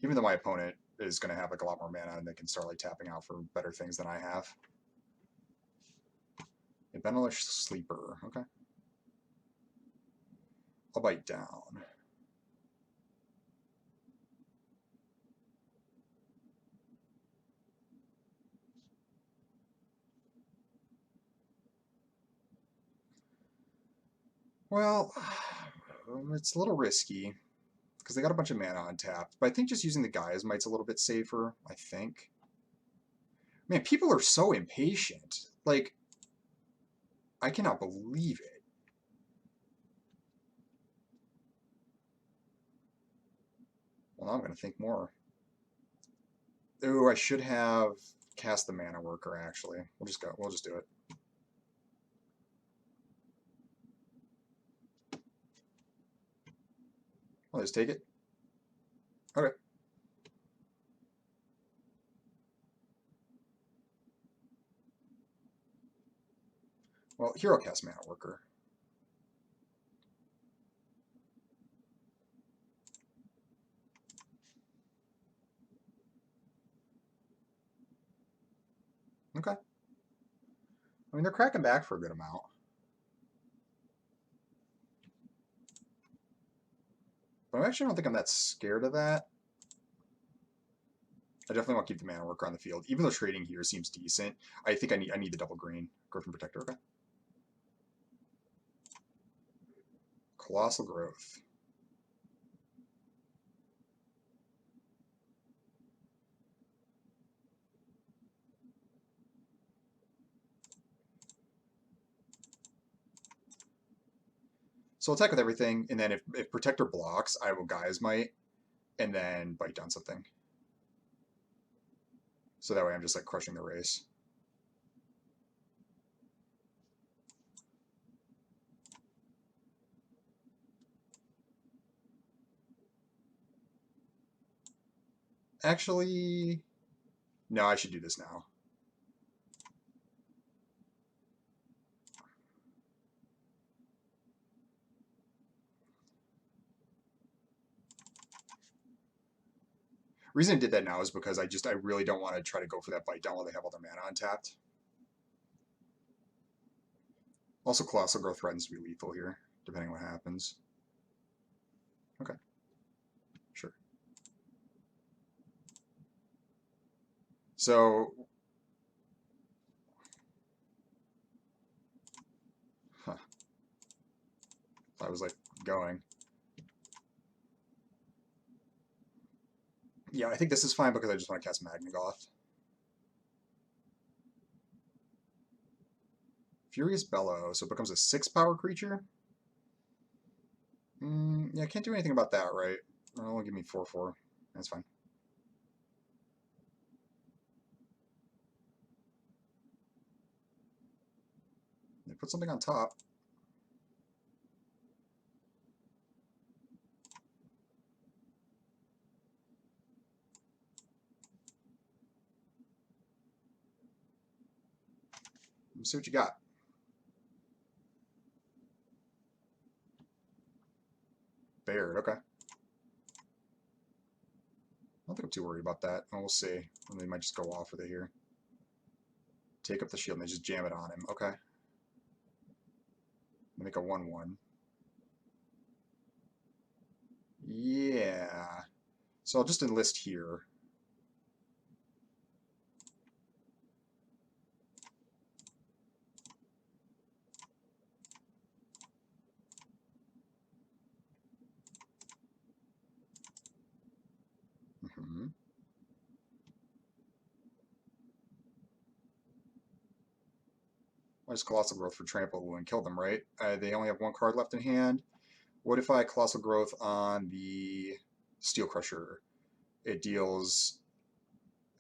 even though my opponent is going to have like a lot more mana and they can start like tapping out for better things than I have. A Benelish Sleeper. Okay. I'll bite down. Well, it's a little risky because they got a bunch of mana untapped, but I think just using the Gaia's Might's a little bit safer, I think. Man, people are so impatient. Like, I cannot believe it. Well, now I'm going to think more. Ooh, I should have cast the Mana Worker, actually. We'll just go. We'll just do it. I'll just take it. Okay. Well, Hero cast Mana Worker. Okay. I mean, they're cracking back for a good amount. But I actually don't think I'm that scared of that. I definitely want to keep the Mana Worker on the field. Even though trading here seems decent, I think I need the double green. Griffin Protector, okay. Colossal Growth. So I'll attack with everything, and then if Protector blocks, I will Gaia's Might, and then bite down something. So that way I'm just like crushing the race. Actually, no, I should do this now. Reason I did that now is because I really don't want to try to go for that bite down while they have all their mana untapped. Also, Colossal Growth threatens to be lethal here, depending on what happens. Okay. Sure. So, huh. I was like going. Yeah, I think this is fine because I just want to cast Magnagoth. Furious Bellow, so it becomes a 6-power creature? Yeah, I can't do anything about that, right? It'll only give me 4/4. That's fine. They put something on top. Let's see what you got. Baird, okay. I don't think I'm too worried about that. Oh, we'll see. And they might just go off with it here. Take up the shield and they just jam it on him. Okay. Make a 1/1. Yeah. So I'll just enlist here. Mm-hmm. Why is Colossal Growth for Trample and kill them, right? They only have one card left in hand. What if I Colossal Growth on the Steel Crusher? It deals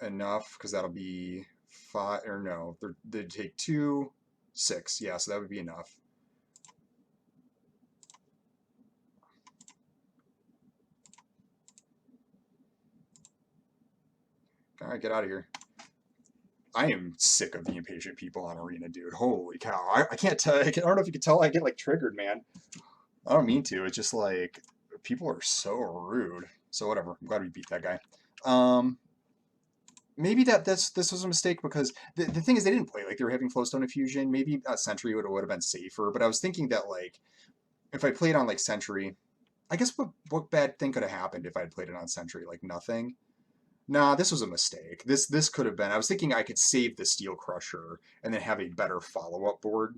enough, because that'll be 5, or no, they take 2, 6. Yeah, so that would be enough. All right, get out of here. I am sick of the impatient people on Arena, dude. Holy cow. I can't tell. I don't know if you can tell. I get like triggered, man. I don't mean to. It's just like people are so rude. So whatever. I'm glad we beat that guy. Um, maybe this was a mistake because the thing is they didn't play like they were having Flowstone Infusion. Maybe Sentry would have been safer. But I was thinking that like if I played on like Sentry, I guess what bad thing could have happened if I had played it on Sentry? Like nothing. Nah, this was a mistake. This could have been. I was thinking I could save the Steel Crusher and then have a better follow up board.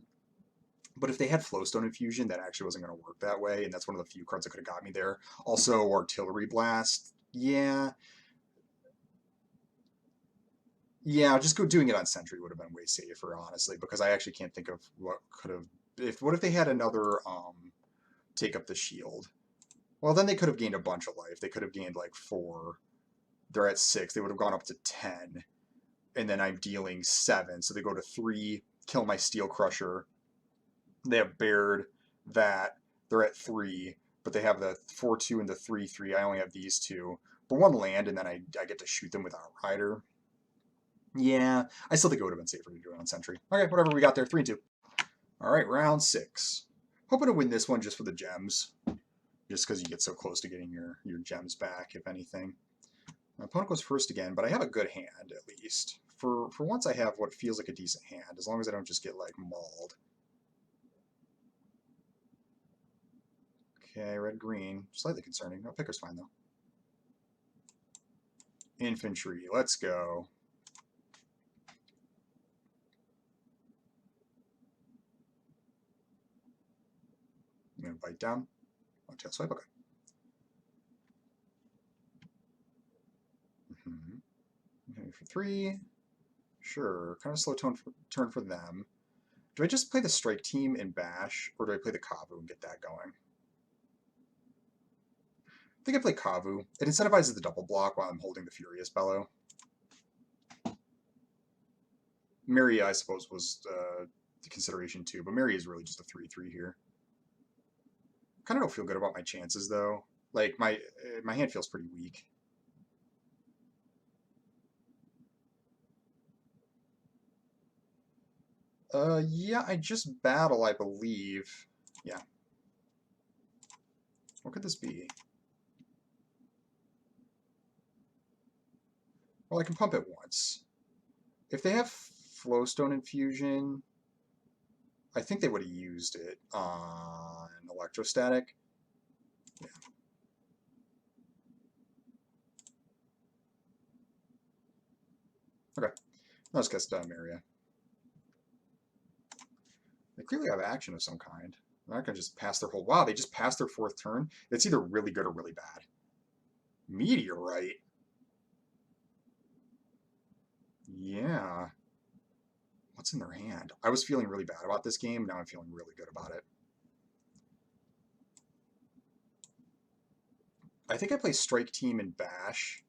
But if they had Flowstone Infusion, that actually wasn't going to work that way, and that's one of the few cards that could have got me there. Also, Artillery Blast. Yeah, yeah. Just go doing it on Sentry would have been way safer, honestly, because I actually can't think of what could have. If what if they had another take up the shield? Well, then they could have gained a bunch of life. They could have gained like 4. They're at 6. They would have gone up to 10, and then I'm dealing 7, so they go to 3. Kill my Steel Crusher. They have Baird that they're at 3, but they have the 4-2 and the 3-3. I only have these two. But one land, and then I get to shoot them with Outrider. Yeah, I still think it would have been safer to do it on Sentry. Okay, whatever, we got there. 3-2. All right, round 6. Hoping to win this one just for the gems. Just because you get so close to getting your gems back, if anything. My opponent goes first again, but I have a good hand, at least. For once, I have what feels like a decent hand, as long as I don't just get, like, mauled. Okay, red-green. Slightly concerning. No, picker's fine, though. Infantry. Let's go. I'm going to bite down. Oh, tail swipe. Okay. Okay, for 3. Sure. Kind of slow turn for them. Do I just play the strike team and bash, or do I play the Kavu and get that going? I think I play Kavu. It incentivizes the double block while I'm holding the Furious Bellow. Mary, I suppose, was the consideration too, but Mary is really just a 3-3 here. Kind of don't feel good about my chances, though. Like, my hand feels pretty weak. Yeah, I just battle, I believe. Yeah. What could this be? Well, I can pump it once. If they have Flowstone Infusion, I think they would have used it on Electrostatic. Yeah. Okay. Let's get Dominaria. They clearly have action of some kind. They're not going to just pass their whole... Wow, they just passed their 4th turn? It's either really good or really bad. Meteorite? Yeah. What's in their hand? I was feeling really bad about this game. Now I'm feeling really good about it. I think I play Strike Team and Bash,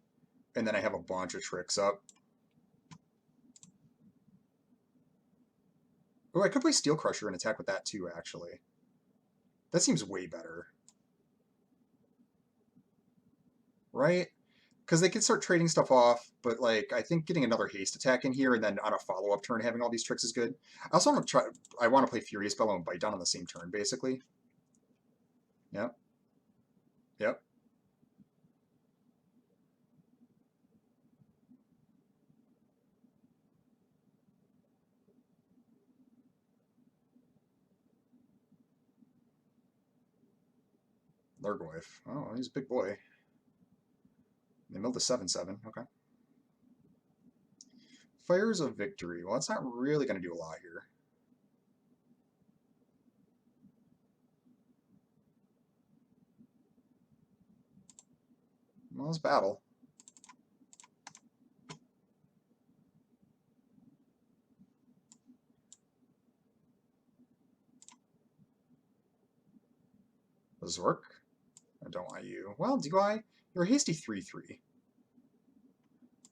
and then I have a bunch of tricks up. Oh, I could play Steel Crusher and attack with that too, actually. That seems way better. Right? Because they can start trading stuff off, but like I think getting another haste attack in here and then on a follow-up turn having all these tricks is good. I also want to try. I want to play Furious Bellow and Bite Down on the same turn, basically. Yep. Yep. Lurgoyf. Oh, he's a big boy. They milled a 7/7. Okay. Fires of Victory. Well, that's not really going to do a lot here. Well, let's battle. Does this work? I don't want you. Well, do I? You're a hasty 3/3.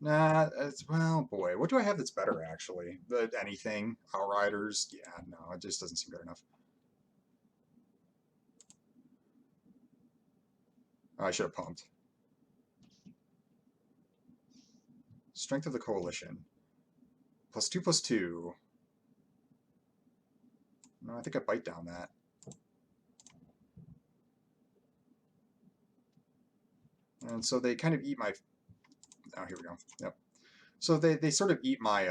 Nah, it's, well, boy, what do I have that's better, actually? Anything? Outriders? Yeah, no, it just doesn't seem good enough. Oh, I should have pumped. Strength of the Coalition. +2/+2. No, I think I bite down that. And so they kind of eat my... Oh, here we go. Yep. So they sort of eat my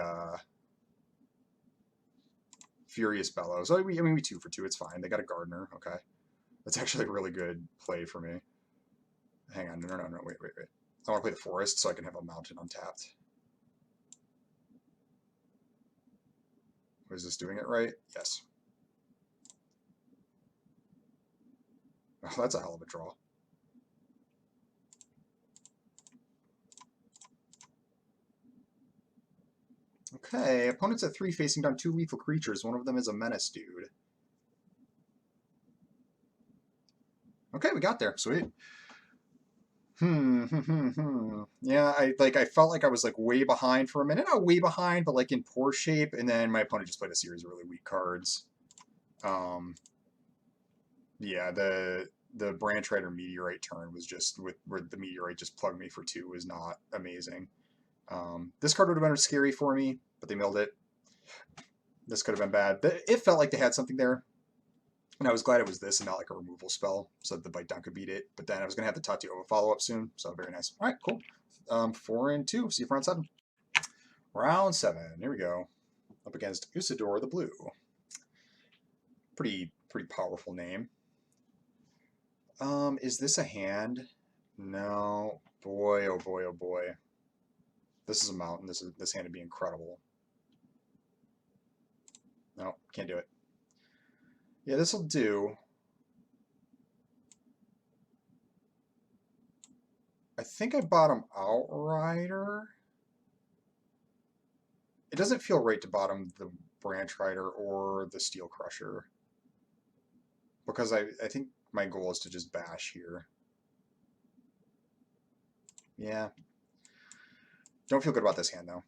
Furious Bellows. I mean, we 2 for 2. It's fine. They got a Gardener. Okay. That's actually a really good play for me. Hang on. No. Wait. I want to play the Forest so I can have a Mountain untapped. Was this doing it right? Yes. Oh, that's a hell of a draw. Okay, opponent's at 3 facing down 2 lethal creatures. One of them is a menace dude. Okay, we got there. Sweet. Yeah, I felt like I was like way behind for a minute. Not way behind, but like in poor shape. And then my opponent just played a series of really weak cards. Yeah, the Branch Rider Meteorite turn was just where the Meteorite just plugged me for 2 was not amazing. This card would have been scary for me, but they milled it. This could have been bad. It felt like they had something there. And I was glad it was this and not like a removal spell, so that the Bite Down could beat it. But then I was going to have the Tatiova follow-up soon, so very nice. All right, cool. 4 and 2. See you for round 7. Round 7. Here we go. Up against Usador the Blue. Pretty powerful name. Is this a hand? No. Boy, oh boy, oh boy. This is a mountain. This hand would be incredible. No, can't do it. Yeah, this will do. I think I bottom Outrider. It doesn't feel right to bottom the Branch Rider or the Steel Crusher. Because I think my goal is to just bash here. Yeah. Don't feel good about this hand, though.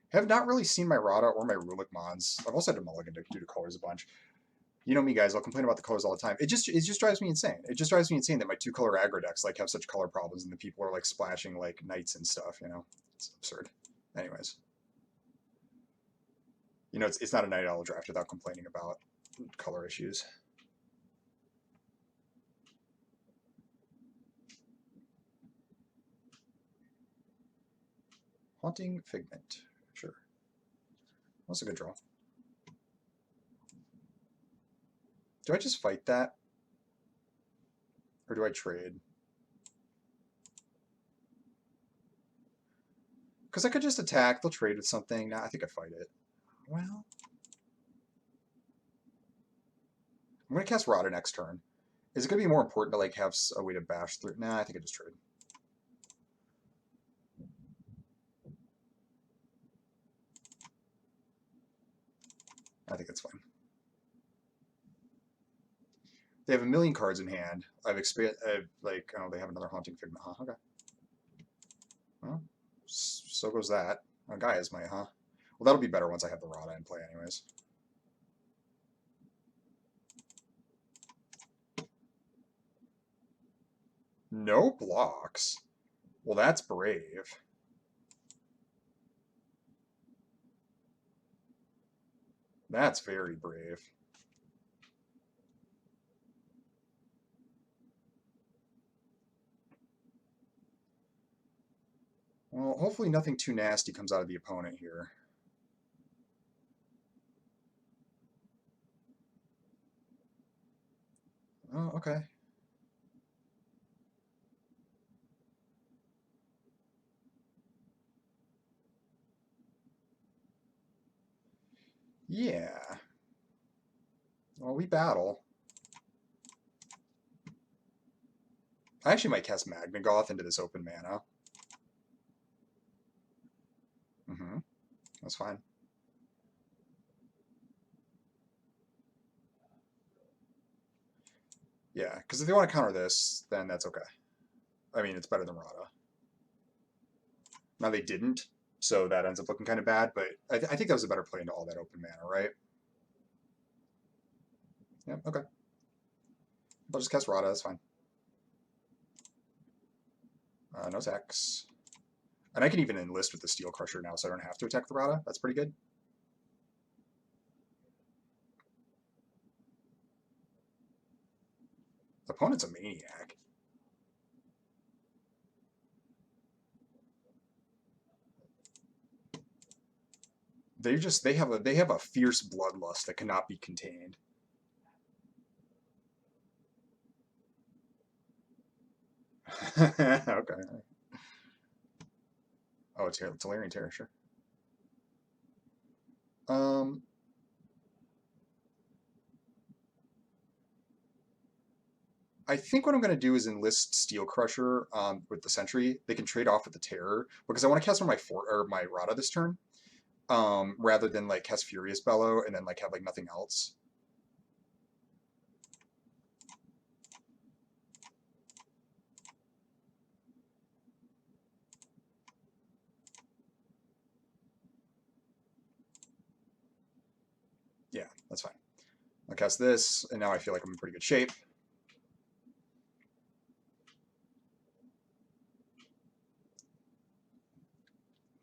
Have not really seen my Rada or my Rulik Mons. I've also had to mulligan due to colors a bunch. You know me, guys. I'll complain about the colors all the time. It just drives me insane. It just drives me insane that my 2-color aggro decks like have such color problems and the people are like splashing like knights and stuff. You know, it's absurd. Anyways, you know, it's not a Night Owl draft without complaining about color issues. Haunting Figment. Sure. That's a good draw. Do I just fight that? Or do I trade? Because I could just attack, they'll trade with something. Nah, I think I fight it. Well, I'm going to cast Rada next turn. Is it going to be more important to like have a way to bash through? Nah, I think I just trade. I think it's fine. They have a million cards in hand. I've like, oh, they have another Haunting Figment, huh? Okay. Well, so goes that. Oh, Gaia's might, huh? Well, that'll be better once I have the Rada in play anyways. No blocks. Well, that's brave. That's very brave. Well, hopefully nothing too nasty comes out of the opponent here. Oh, okay. Yeah. Well, we battle. I actually might cast Magnagoth into this open mana. That's fine. Yeah, because if they want to counter this, then that's okay. I mean, it's better than Rada. Now they didn't, so that ends up looking kind of bad, but I think that was a better play into all that open mana, right? Yeah, okay. I'll just cast Rada, that's fine. No attacks. And I can even enlist with the Steel Crusher now, so I don't have to attack the Rada. That's pretty good. The opponent's a maniac. they have a fierce bloodlust that cannot be contained. Okay. Oh, it's Talarian Terror, sure. Um, I think what I'm going to do is enlist Steel Crusher with the Sentry. They can trade off with the Terror because I want to cast on my fort or my Rada this turn, rather than like cast Furious Bellow and then like have like nothing else. Yeah, that's fine. I'll cast this, and now I feel like I'm in pretty good shape.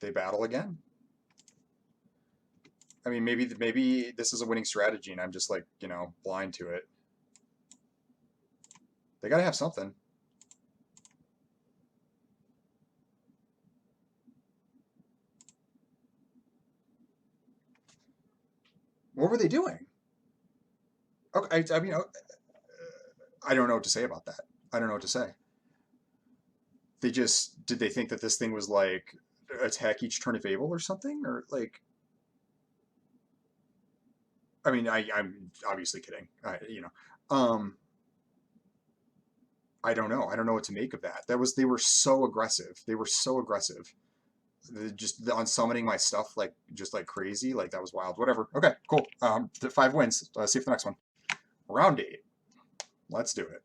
They battle again. I mean, maybe this is a winning strategy, and I'm just like blind to it. They gotta have something. What were they doing? Okay, I mean, I don't know what to say about that. I don't know what to say. Did they think that this thing was like attack each turn if able or something, or like? I mean, I'm obviously kidding. Um, I don't know. I don't know what to make of that. They were so aggressive. They were so aggressive. Just on summoning my stuff like just like crazy. Like that was wild. Whatever. Okay, cool. The 5 wins. See you for the next one. Round 8. Let's do it.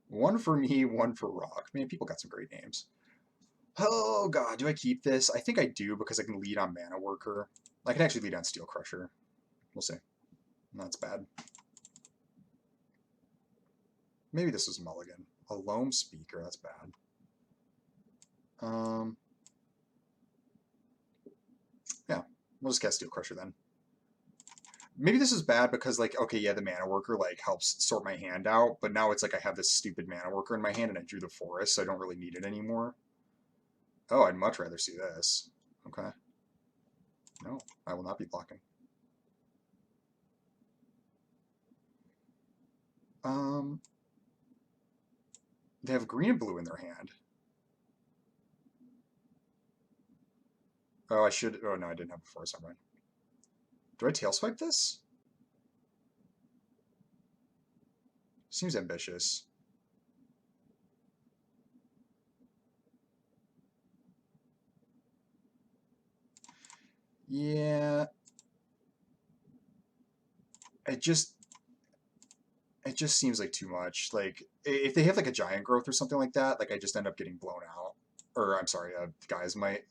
One for me, one for Rock. Man, people got some great names. Oh god, do I keep this? I think I do because I can lead on Mana Worker. I can actually lead on Steel Crusher. We'll see. That's bad. Maybe this is Mulligan. A Loam Speaker, that's bad. Um, yeah, we'll just cast Steel Crusher then. Maybe this is bad because, like, okay, yeah, the Mana Worker, like, helps sort my hand out, but now it's like I have this stupid Mana Worker in my hand and I drew the Forest, so I don't really need it anymore. Oh, I'd much rather see this. Okay. No, I will not be blocking. Um, they have green and blue in their hand. Oh, I should. Oh, no, I didn't have a Forest. I'm right. Do I tail swipe this? Seems ambitious. Yeah, it just it just seems like too much. Like if they have like a giant growth or something like that, like I just end up getting blown out. Or I'm sorry, guys might.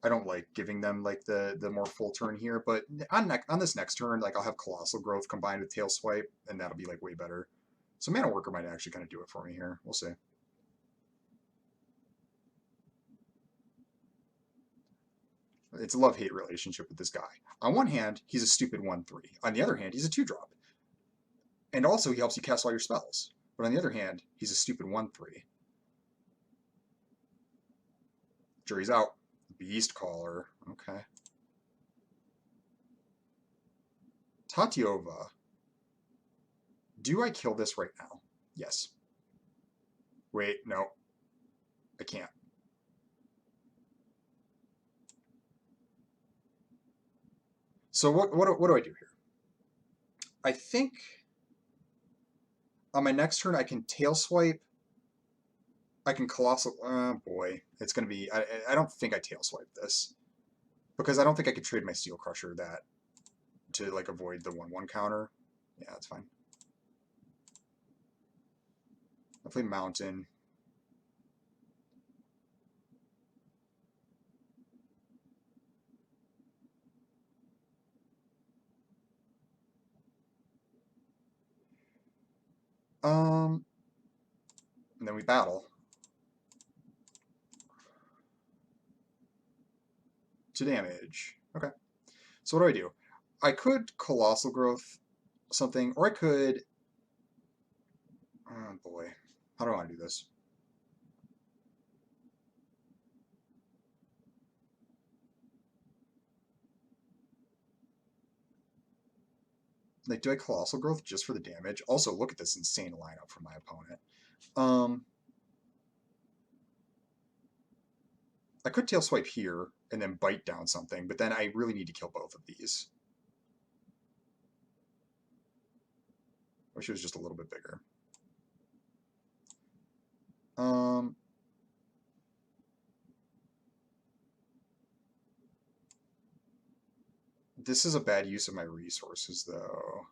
I don't like giving them like the more full turn here, but on this next turn, like I'll have Colossal Growth combined with Tail Swipe, and that'll be like way better. So Mana Worker might actually kind of do it for me here. We'll see. It's a love-hate relationship with this guy. On one hand, he's a stupid 1/3. On the other hand, he's a 2-drop. And also he helps you cast all your spells. But on the other hand, he's a stupid 1/3. Jury's out. Beast Caller. Okay. Tatiova. Do I kill this right now? Yes. Wait, no. I can't. So what do I do here? I think on my next turn I can tail swipe. I can colossal. Boy, it's gonna be. I don't think I tail swipe this because I don't think I could trade my Steel Crusher that to like avoid the 1/1 counter. Yeah, that's fine. I play Mountain. Um, and then we battle. 2 damage. Okay. So what do? I could Colossal Growth something, or I could Oh boy. How do I want to do this? Like, do I Colossal Growth just for the damage? Also, look at this insane lineup from my opponent. I could Tail Swipe here and then bite down something, but then I really need to kill both of these. Wish it was just a little bit bigger. This is a bad use of my resources, though.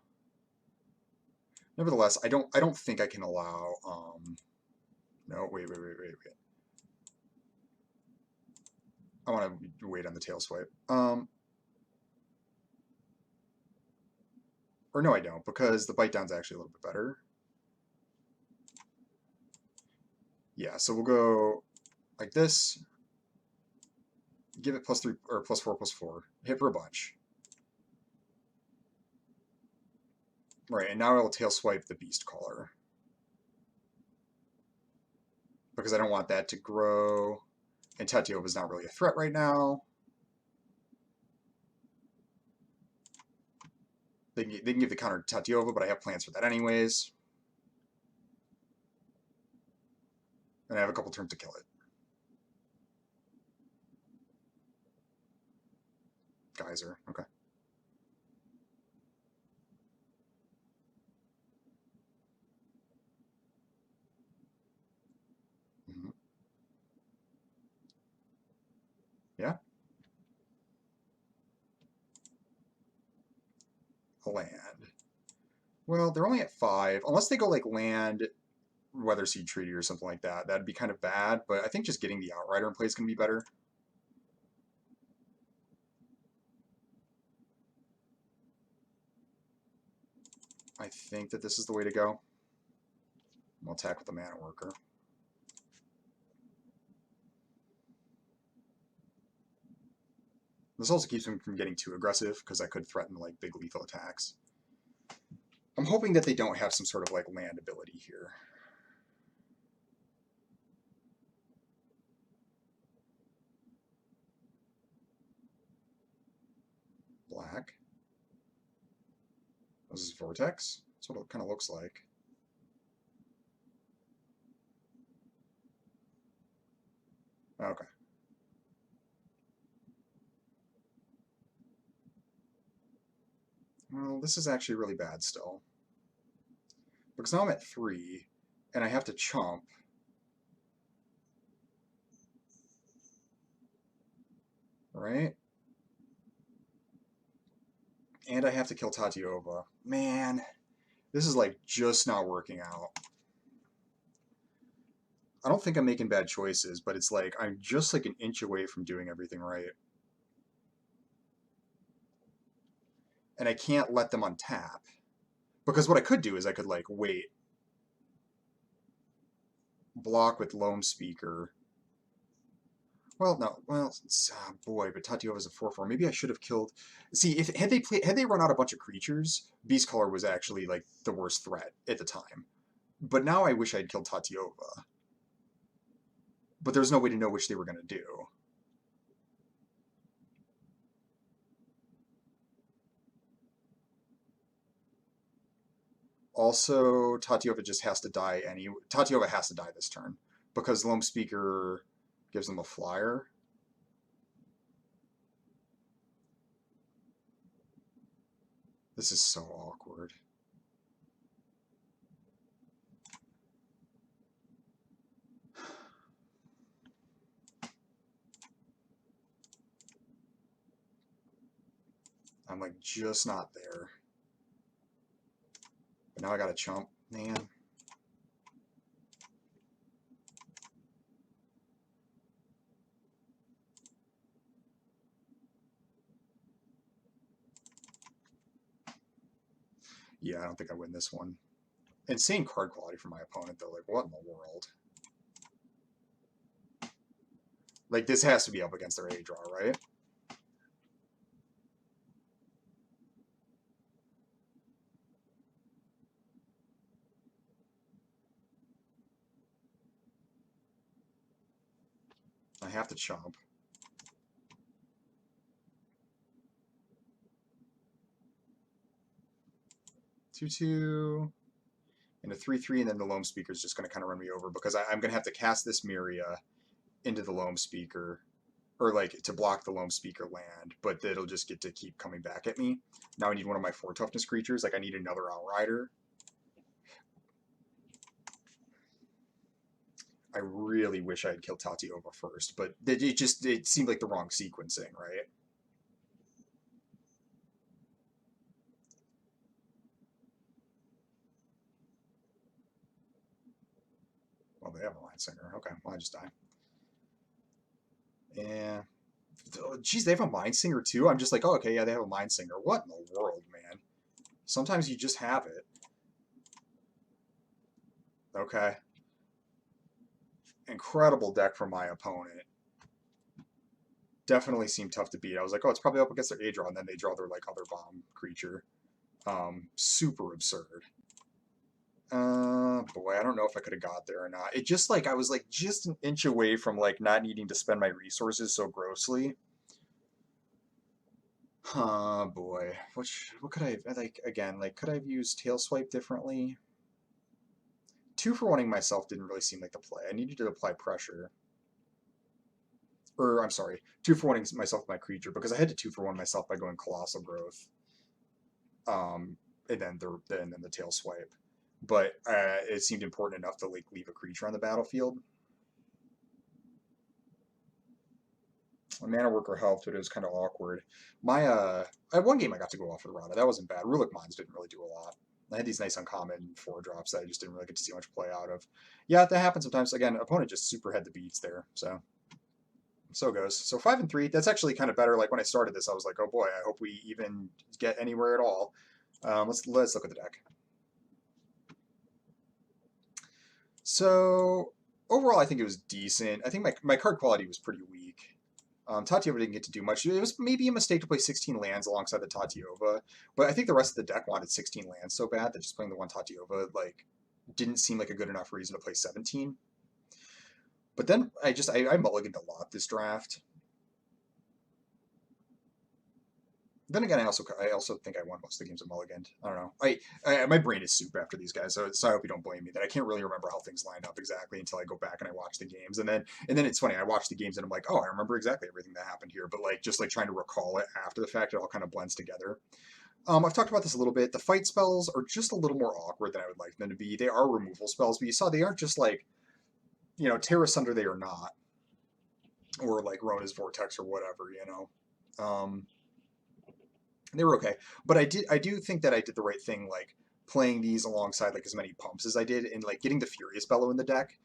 Nevertheless, I don't think I can allow. No, wait. I want to wait on the tail swipe. Or no, I don't, because the bite down's actually a little bit better. Yeah, so we'll go like this. Give it +3 or +4/+4. Hit for a bunch. Right, and now I'll tail swipe the Beast Caller. Because I don't want that to grow. And Tatiova is not really a threat right now. They can give the counter to Tatiova, but I have plans for that anyways. And I have a couple turns to kill it. Geyser, okay. Mm-hmm. Yeah. A land. Well, they're only at 5. Unless they go like land, Weather Seed Treaty or something like that. That'd be kind of bad, but I think just getting the Outrider in play is going to be better. I think that this is the way to go. We'll attack with the Mana Worker. This also keeps him from getting too aggressive, because I could threaten like big lethal attacks. I'm hoping that they don't have some sort of like land ability here. Black. This is Vortex. That's what it kind of looks like. Okay. Well, this is actually really bad still. Because now I'm at 3, and I have to chump. Right? And I have to kill Tatiova. Man, this is like just not working out. I don't think I'm making bad choices, but it's like I'm just like an inch away from doing everything right. And I can't let them untap. Because what I could do is I could like wait, block with Loam Speaker. Well, no, well, boy, but Tatiova's a 4/4. Maybe I should have killed. See, if had they run out a bunch of creatures, Beast Caller was actually like the worst threat at the time. But now I wish I'd killed Tatiova. But there's no way to know which they were going to do. Also, Tatiova just has to die Tatiova has to die this turn because Loam Speaker gives them a flyer. This is so awkward. I'm like just not there. But now I gotta chump, man. Yeah, I don't think I win this one. Insane card quality for my opponent, though. Like, what in the world? Like, this has to be up against their A draw, right? have to chomp. 2/2 and a 3/3, and then the Loam Speaker is just going to kind of run me over because I'm going to have to cast this Myria into the Loam Speaker, or like to block the Loam Speaker land, but it'll just get to keep coming back at me. Now I need one of my 4 toughness creatures. Like I need another Outrider. I really wish I had killed Tatiova first, but it seemed like the wrong sequencing, right? Well, they have a Line Singer. Okay, well, I just die. Yeah. Geez, they have a Mind Singer too? I'm just like, oh, okay, yeah, they have a Mind Singer. What in the world, man? Sometimes you just have it. Okay. Incredible deck from my opponent. Definitely seemed tough to beat. I was like, oh, it's probably up against their A-draw, and then they draw their like other bomb creature. Super absurd. Boy, I don't know if I could have got there or not. It just like I was like just an inch away from like not needing to spend my resources so grossly. Boy. What could I like again, like could I have used tail swipe differently? 2-for-1ing myself didn't really seem like the play. I needed to apply pressure. Or I'm sorry, 2-for-1ing myself with my creature because I had to 2-for-1 myself by going Colossal Growth. And then the tail swipe. But it seemed important enough to like leave a creature on the battlefield. A Mana Worker helped, but it was kind of awkward. My at one game I got to go off with Rana. That wasn't bad. Rulik Mines didn't really do a lot. I had these nice uncommon 4-drops that I just didn't really get to see much play out of. Yeah, that happens sometimes. Again, opponent just super had the beats there, so goes. So 5 and 3. That's actually kind of better. Like when I started this, I was like, oh boy, I hope we even get anywhere at all. Let's look at the deck. So overall, I think it was decent. I think my card quality was pretty weak. Tatiova didn't get to do much. It was maybe a mistake to play 16 lands alongside the Tatiova, but I think the rest of the deck wanted 16 lands so bad that just playing the one Tatiova like didn't seem like a good enough reason to play 17. But then I mulliganed a lot this draft. Then again, I also think I won most of the games of mulliganed. I don't know. My brain is soup after these guys, so I hope you don't blame me that I can't really remember how things lined up exactly until I go back and I watch the games. And then it's funny, I watch the games and I'm like, oh, I remember exactly everything that happened here. But like just like trying to recall it after the fact, it all kind of blends together. I've talked about this a little bit. The fight spells are just a little more awkward than I would like them to be. They are removal spells, but you saw they aren't just like, Tear Asunder they are not, or like Rona's Vortex or whatever, they were okay, but I do think that I did the right thing, like playing these alongside like as many pumps as I did, and like getting the Furious Bellow in the deck.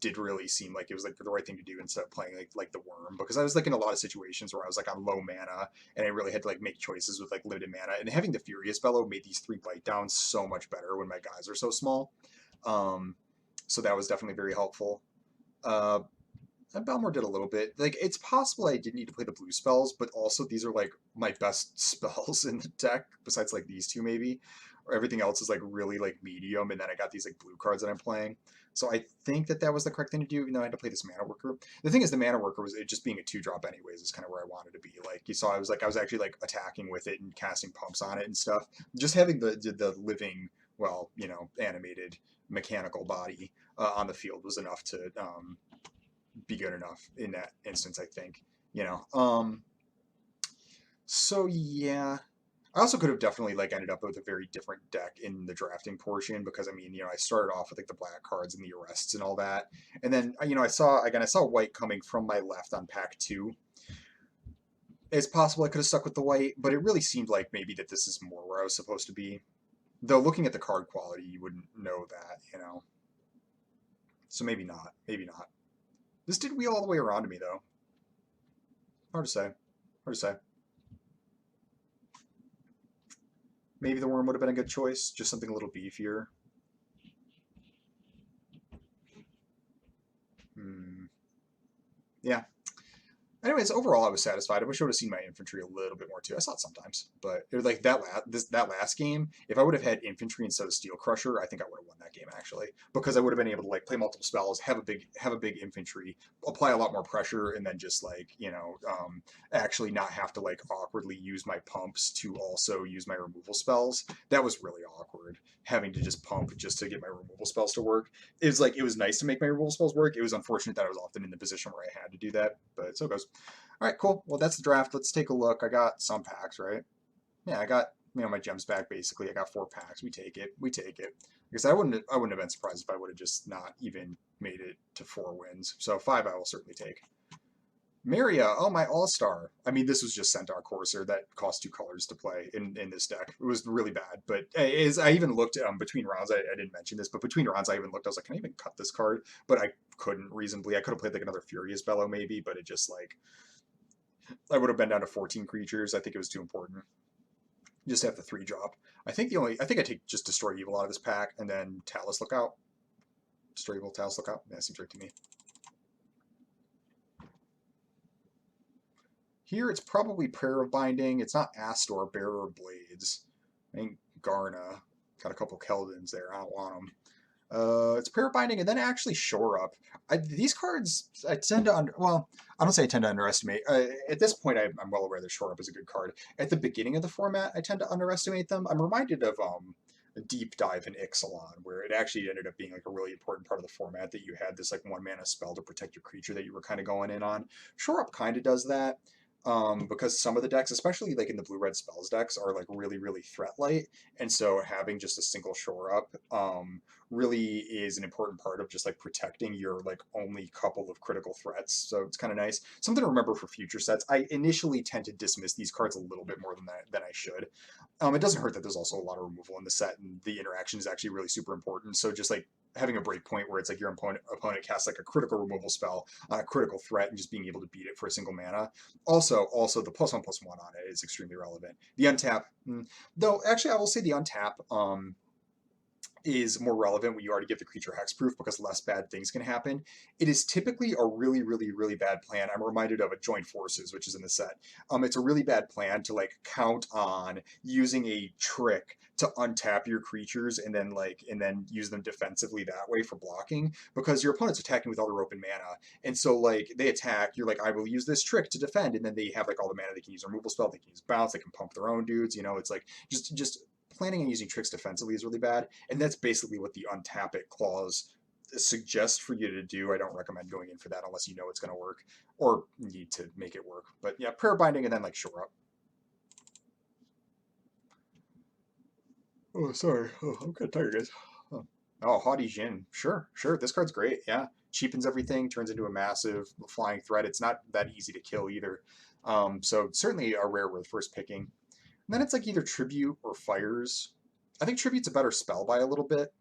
Did really seem like it was like the right thing to do instead of playing like the Worm, because I was like in a lot of situations where I was like on low mana and I really had to like make choices with like limited mana, and having the Furious Bellow made these 3 bite downs so much better when my guys are so small. So that was definitely very helpful. And Belmore did a little bit. Like, it's possible I did need to play the blue spells, but also these are, like, my best spells in the deck, besides, like, these 2, maybe. Or everything else is, like, really, like, medium, and then I got these, like, blue cards that I'm playing. So I think that was the correct thing to do, even though I had to play this Mana Worker. The thing is, the Mana Worker was it just being a 2-drop anyways is kind of where I wanted to be. Like, you saw, I was actually, like, attacking with it and casting pumps on it and stuff. Just having the living, well, animated mechanical body on the field was enough to be good enough in that instance, I think. So yeah. I also could have definitely like ended up with a very different deck in the drafting portion, because I mean, I started off with like the black cards and the arrests and all that. And then I saw white coming from my left on pack 2. It's possible I could have stuck with the white, but it really seemed like maybe that this is more where I was supposed to be. Though looking at the card quality, you wouldn't know that. So maybe not. Maybe not. This did wheel all the way around to me, though. Hard to say. Hard to say. Maybe the Worm would have been a good choice. Just something a little beefier. Yeah. Anyways, overall, I was satisfied. I wish I would have seen my infantry a little bit more too. I saw it sometimes, but it was like that last game. If I would have had infantry instead of Steel Crusher, I think I would have won that game actually, because I would have been able to like play multiple spells, have a big infantry, apply a lot more pressure, and then just like actually not have to like awkwardly use my pumps to also use my removal spells. That was really awkward, having to just pump just to get my removal spells to work. It was nice to make my removal spells work. It was unfortunate that I was often in the position where I had to do that, but so it goes. All right, cool. Well, that's the draft. Let's take a look. I got some packs, right? Yeah, I got my gems back basically. I got 4 packs. We take it. We take it. Because I wouldn't have been surprised if I would have just not even made it to 4 wins. So 5 I will certainly take. Maria, oh my all-star. I mean, this was just Centaur Courser that cost 2 colors to play in this deck. It was really bad. But as I even looked between rounds, I didn't mention this, but between rounds I even looked, I was like, can I even cut this card? But I couldn't reasonably. I could have played like another Furious Bellow maybe, but it just like I would have been down to 14 creatures. I think it was too important. Just have the 3-drop. I think I take just Destroy Evil out of this pack and then Talus Lookout. Destroy Evil, Talus Lookout. That seems right to me. Here it's probably Prayer of Binding. It's not Astor, Bearer of Blades. I think Garna. Got a couple Keldons there. I don't want them. It's Prayer Binding and then actually Shore Up. These cards, I tend to, well, I don't say I tend to underestimate. At this point, I'm well aware that Shore Up is a good card. At the beginning of the format, I tend to underestimate them. I'm reminded of a deep dive in Ixalan, where it actually ended up being like a really important part of the format that you had this like 1 mana spell to protect your creature that you were kind of going in on. Shore Up kind of does that. Because some of the decks, especially like in the blue-red spells decks, are like really, really threat light, and so having just a single shore up really is an important part of just like protecting your like only couple of critical threats. So it's kind of nice. Something to remember for future sets. I initially tend to dismiss these cards a little bit more than I should. It doesn't hurt that there's also a lot of removal in the set, and the interaction is actually really super important. So just like having a break point where it's like your opponent casts like a critical removal spell on a critical threat and just being able to beat it for a single mana. Also the +1/+1 on it is extremely relevant. The untap, though, actually I will say the untap is more relevant when you already give the creature hexproof because less bad things can happen. It is typically a really, really, really bad plan. I'm reminded of a Joint Forces, which is in the set. It's a really bad plan to like count on using a trick to untap your creatures and then use them defensively that way for blocking because your opponent's attacking with all their open mana. And so like they attack, you're like, I will use this trick to defend, and then they have like all the mana, they can use a removal spell, they can use bounce, they can pump their own dudes, it's like just planning on using tricks defensively is really bad, and that's basically what the untap it clause suggests for you to do. I don't recommend going in for that unless you know it's going to work or need to make it work. But yeah, Prayer Binding and then like Shore Up. Oh, sorry. Oh, I'm kind of tired, guys. Oh, Haughty Jin. Sure. This card's great. Yeah. Cheapens everything, turns into a massive flying threat. It's not that easy to kill either. So certainly a rare worth first picking. And then it's like either Tribute or Fires. I think Tribute's a better spell by a little bit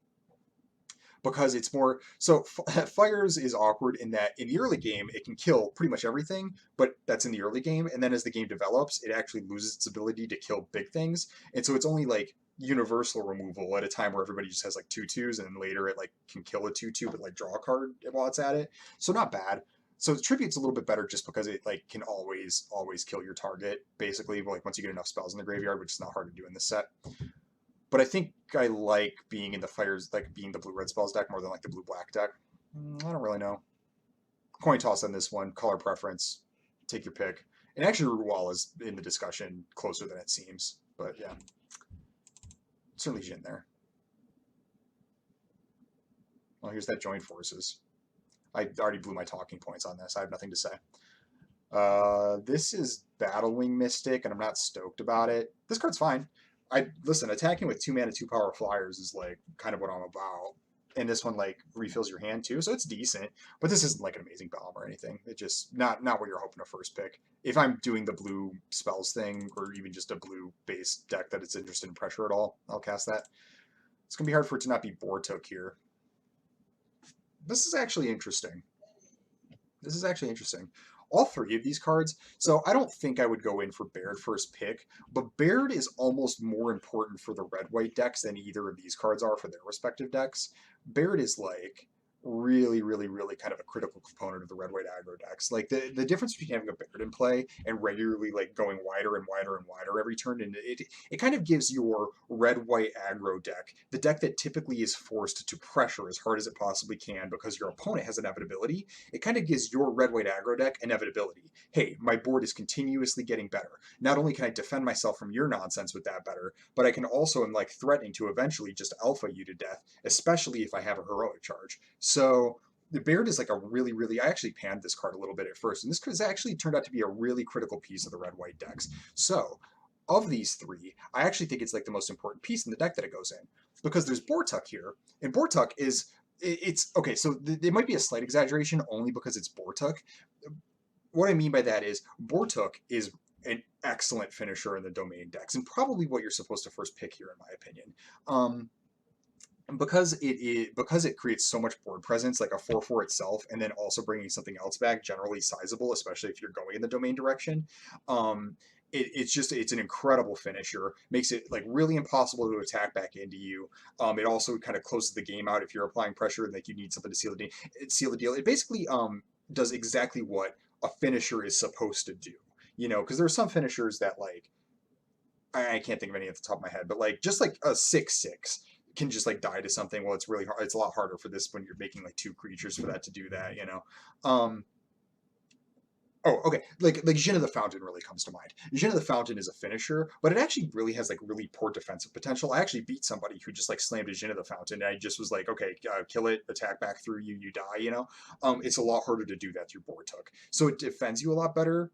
because it's more so Fires is awkward in that in the early game it can kill pretty much everything, but that's in the early game, and then as the game develops it actually loses its ability to kill big things, and so it's only like universal removal at a time where everybody just has like 2/2s, and then later it like can kill a 2/2 but like draw a card while it's at it, so not bad. So the Tribute's a little bit better just because it like can always kill your target basically, like once you get enough spells in the graveyard, which is not hard to do in this set. But I think I like being in the Fires, like being the blue-red spells deck more than like the blue-black deck. I don't really know. Coin toss on this one, color preference, take your pick. And actually Ruwal is in the discussion closer than it seems, but yeah. Certainly Jin there. Well, here's that Joint Forces. I already blew my talking points on this. I have nothing to say. This is Battlewing Mystic, and I'm not stoked about it. This card's fine. Listen, attacking with 2 mana, 2 power flyers is like kind of what I'm about. And this one like refills your hand too, so it's decent. But this isn't like an amazing bomb or anything. It's just not what you're hoping to first pick. If I'm doing the blue spells thing, or even just a blue base deck that is interested in pressure at all, I'll cast that. It's gonna be hard for it to not be Bortok here. This is actually interesting. All 3 of these cards. So I don't think I would go in for Baird first pick, but Baird is almost more important for the red-white decks than either of these cards are for their respective decks. Baird is like really, really, really kind of a critical component of the red white aggro decks. Like the difference between having a Baird in play and regularly like going wider and wider and wider every turn, and it kind of gives your red white aggro deck, the deck that typically is forced to pressure as hard as it possibly can because your opponent has inevitability, it kind of gives your red white aggro deck inevitability. Hey, my board is continuously getting better. Not only can I defend myself from your nonsense with that better, but I can also am like threatening to eventually just alpha you to death, especially if I have a heroic charge. So the Baird is like a really, really. I actually panned this card a little bit at first, and this has actually turned out to be a really critical piece of the red white decks. So, of these three, I actually think it's like the most important piece in the deck that it goes in because there's Bortuk here, and Bortuk is it's okay. So it might be a slight exaggeration only because it's Bortuk. What I mean by that is Bortuk is an excellent finisher in the domain decks, and probably what you're supposed to first pick here, in my opinion. Um, because it creates so much board presence, like a 4/4 itself, and then also bringing something else back, generally sizable, especially if you're going in the domain direction. Um, it's an incredible finisher. Makes it like really impossible to attack back into you. It also kind of closes the game out if you're applying pressure and like you need something to seal the deal. It basically does exactly what a finisher is supposed to do. You know, because there are some finishers that like I can't think of any at the top of my head, but like just like a 6/6 can just like die to something. Well, it's really hard. It's a lot harder for this when you're making like two creatures for that to do that, you know. Um, oh, okay. Like Jin of the Fountain really comes to mind. Jin of the Fountain is a finisher, but it actually really has like really poor defensive potential. I actually beat somebody who just like slammed a Jin of the Fountain, and I just was like, okay, kill it, attack back through you, you die. You know, it's a lot harder to do that through Board Took, so it defends you a lot better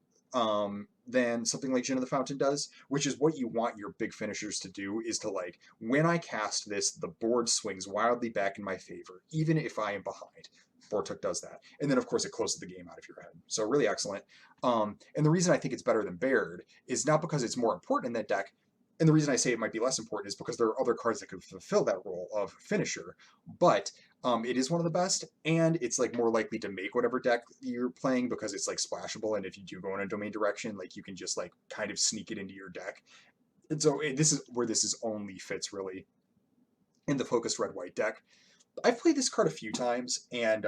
than something like Jin of the Fountain does, which is what you want your big finishers to do, is to like, when I cast this, the board swings wildly back in my favor, even if I am behind. Bortuk does that. And then, of course, it closes the game out of your head. So really excellent. And the reason I think it's better than Baird is not because it's more important in that deck, and the reason I say it might be less important is because there are other cards that could fulfill that role of finisher, but it is one of the best, and it's like more likely to make whatever deck you're playing because it's like splashable, and if you do go in a domain direction, like you can just like kind of sneak it into your deck. And so this is where this is only fits really in the focused red white deck. I've played this card a few times, and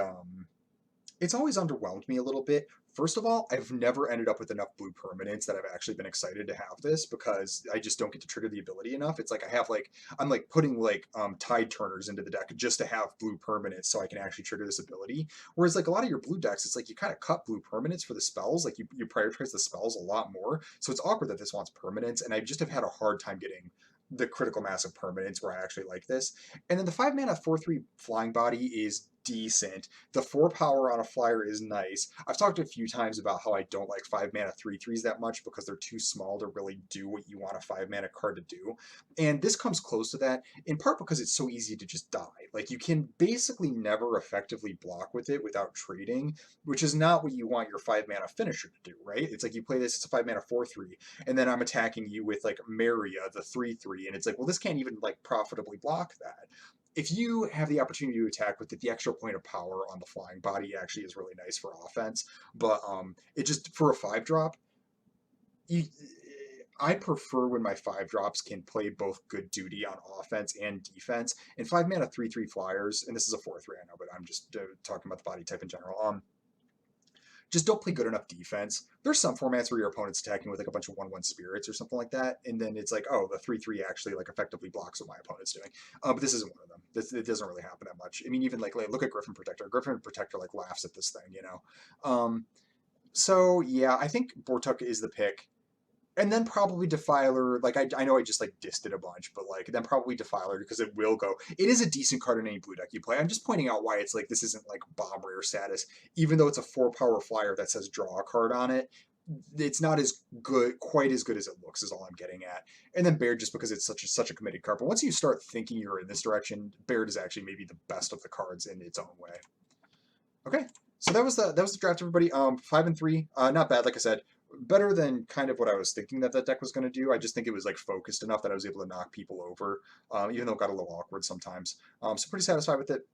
it's always underwhelmed me a little bit. First of all, I've never ended up with enough blue permanents that I've actually been excited to have this because I just don't get to trigger the ability enough. It's like I have like I'm like putting like tide turners into the deck just to have blue permanents so I can actually trigger this ability. Whereas like a lot of your blue decks, it's like you kind of cut blue permanents for the spells, like you prioritize the spells a lot more. So it's awkward that this wants permanents, and I just have had a hard time getting the critical mass of permanents where I actually like this. And then the 5 mana 4/3 flying body is decent. The 4 power on a flyer is nice. I've talked a few times about how I don't like 5 mana 3/3s that much because they're too small to really do what you want a 5 mana card to do. And this comes close to that, in part because it's so easy to just die. Like you can basically never effectively block with it without trading, which is not what you want your 5 mana finisher to do, right? It's like you play this, it's a 5 mana 4/3, and then I'm attacking you with like Maria, the 3/3, and it's like, well, this can't even like profitably block that. If you have the opportunity to attack with it, the extra point of power on the flying body actually is really nice for offense. But it just for a 5 drop, you, I prefer when my 5 drops can play both good duty on offense and defense. And 5 mana 3/3 flyers, and this is a 4/3, I know, but I'm just talking about the body type in general. Just don't play good enough defense. There's some formats where your opponent's attacking with like a bunch of 1/1 spirits or something like that, and then it's like, oh, the 3/3 actually like effectively blocks what my opponent's doing. But this isn't one of them. It doesn't really happen that much. I mean, even like look at Griffin Protector. Griffin Protector like laughs at this thing, you know. So yeah, I think Bortuk is the pick. And then probably Defiler, like I know I just like dissed it a bunch, but like then probably Defiler because it will go. It is a decent card in any blue deck you play. I'm just pointing out why it's like this isn't like bomb rare status, even though it's a 4 power flyer that says draw a card on it. It's not as good, quite as good as it looks, is all I'm getting at. And then Baird, just because it's such a committed card. But once you start thinking you're in this direction, Baird is actually maybe the best of the cards in its own way. Okay, so that was the draft, everybody. 5 and 3, not bad. Like I said, better than kind of what I was thinking that deck was going to do. I just think it was like focused enough that I was able to knock people over, even though it got a little awkward sometimes. So pretty satisfied with it.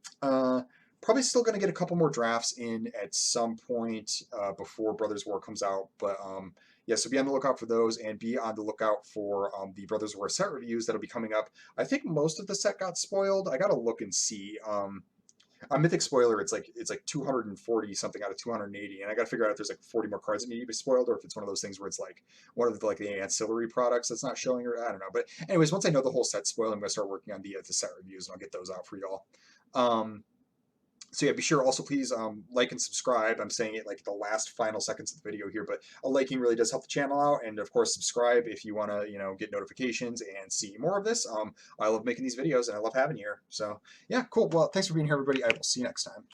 Probably still going to get a couple more drafts in at some point before Brothers War comes out, but yeah, so be on the lookout for those, and be on the lookout for the Brothers War set reviews that'll be coming up. I think most of the set got spoiled. I got to look and see. On Mythic Spoiler, it's like 240 something out of 280, and I got to figure out if there's like 40 more cards that need to be spoiled, or if it's one of those things where it's like one of the like the ancillary products that's not showing, or I don't know. But anyways, once I know the whole set spoiled, I'm gonna start working on the set reviews, and I'll get those out for y'all. Um, so yeah, be sure also please like and subscribe. I'm saying it like the last final seconds of the video here, but a liking really does help the channel out. And of course, subscribe if you want to, get notifications and see more of this. I love making these videos and I love having you here. So yeah, cool. Well, thanks for being here, everybody. I will see you next time.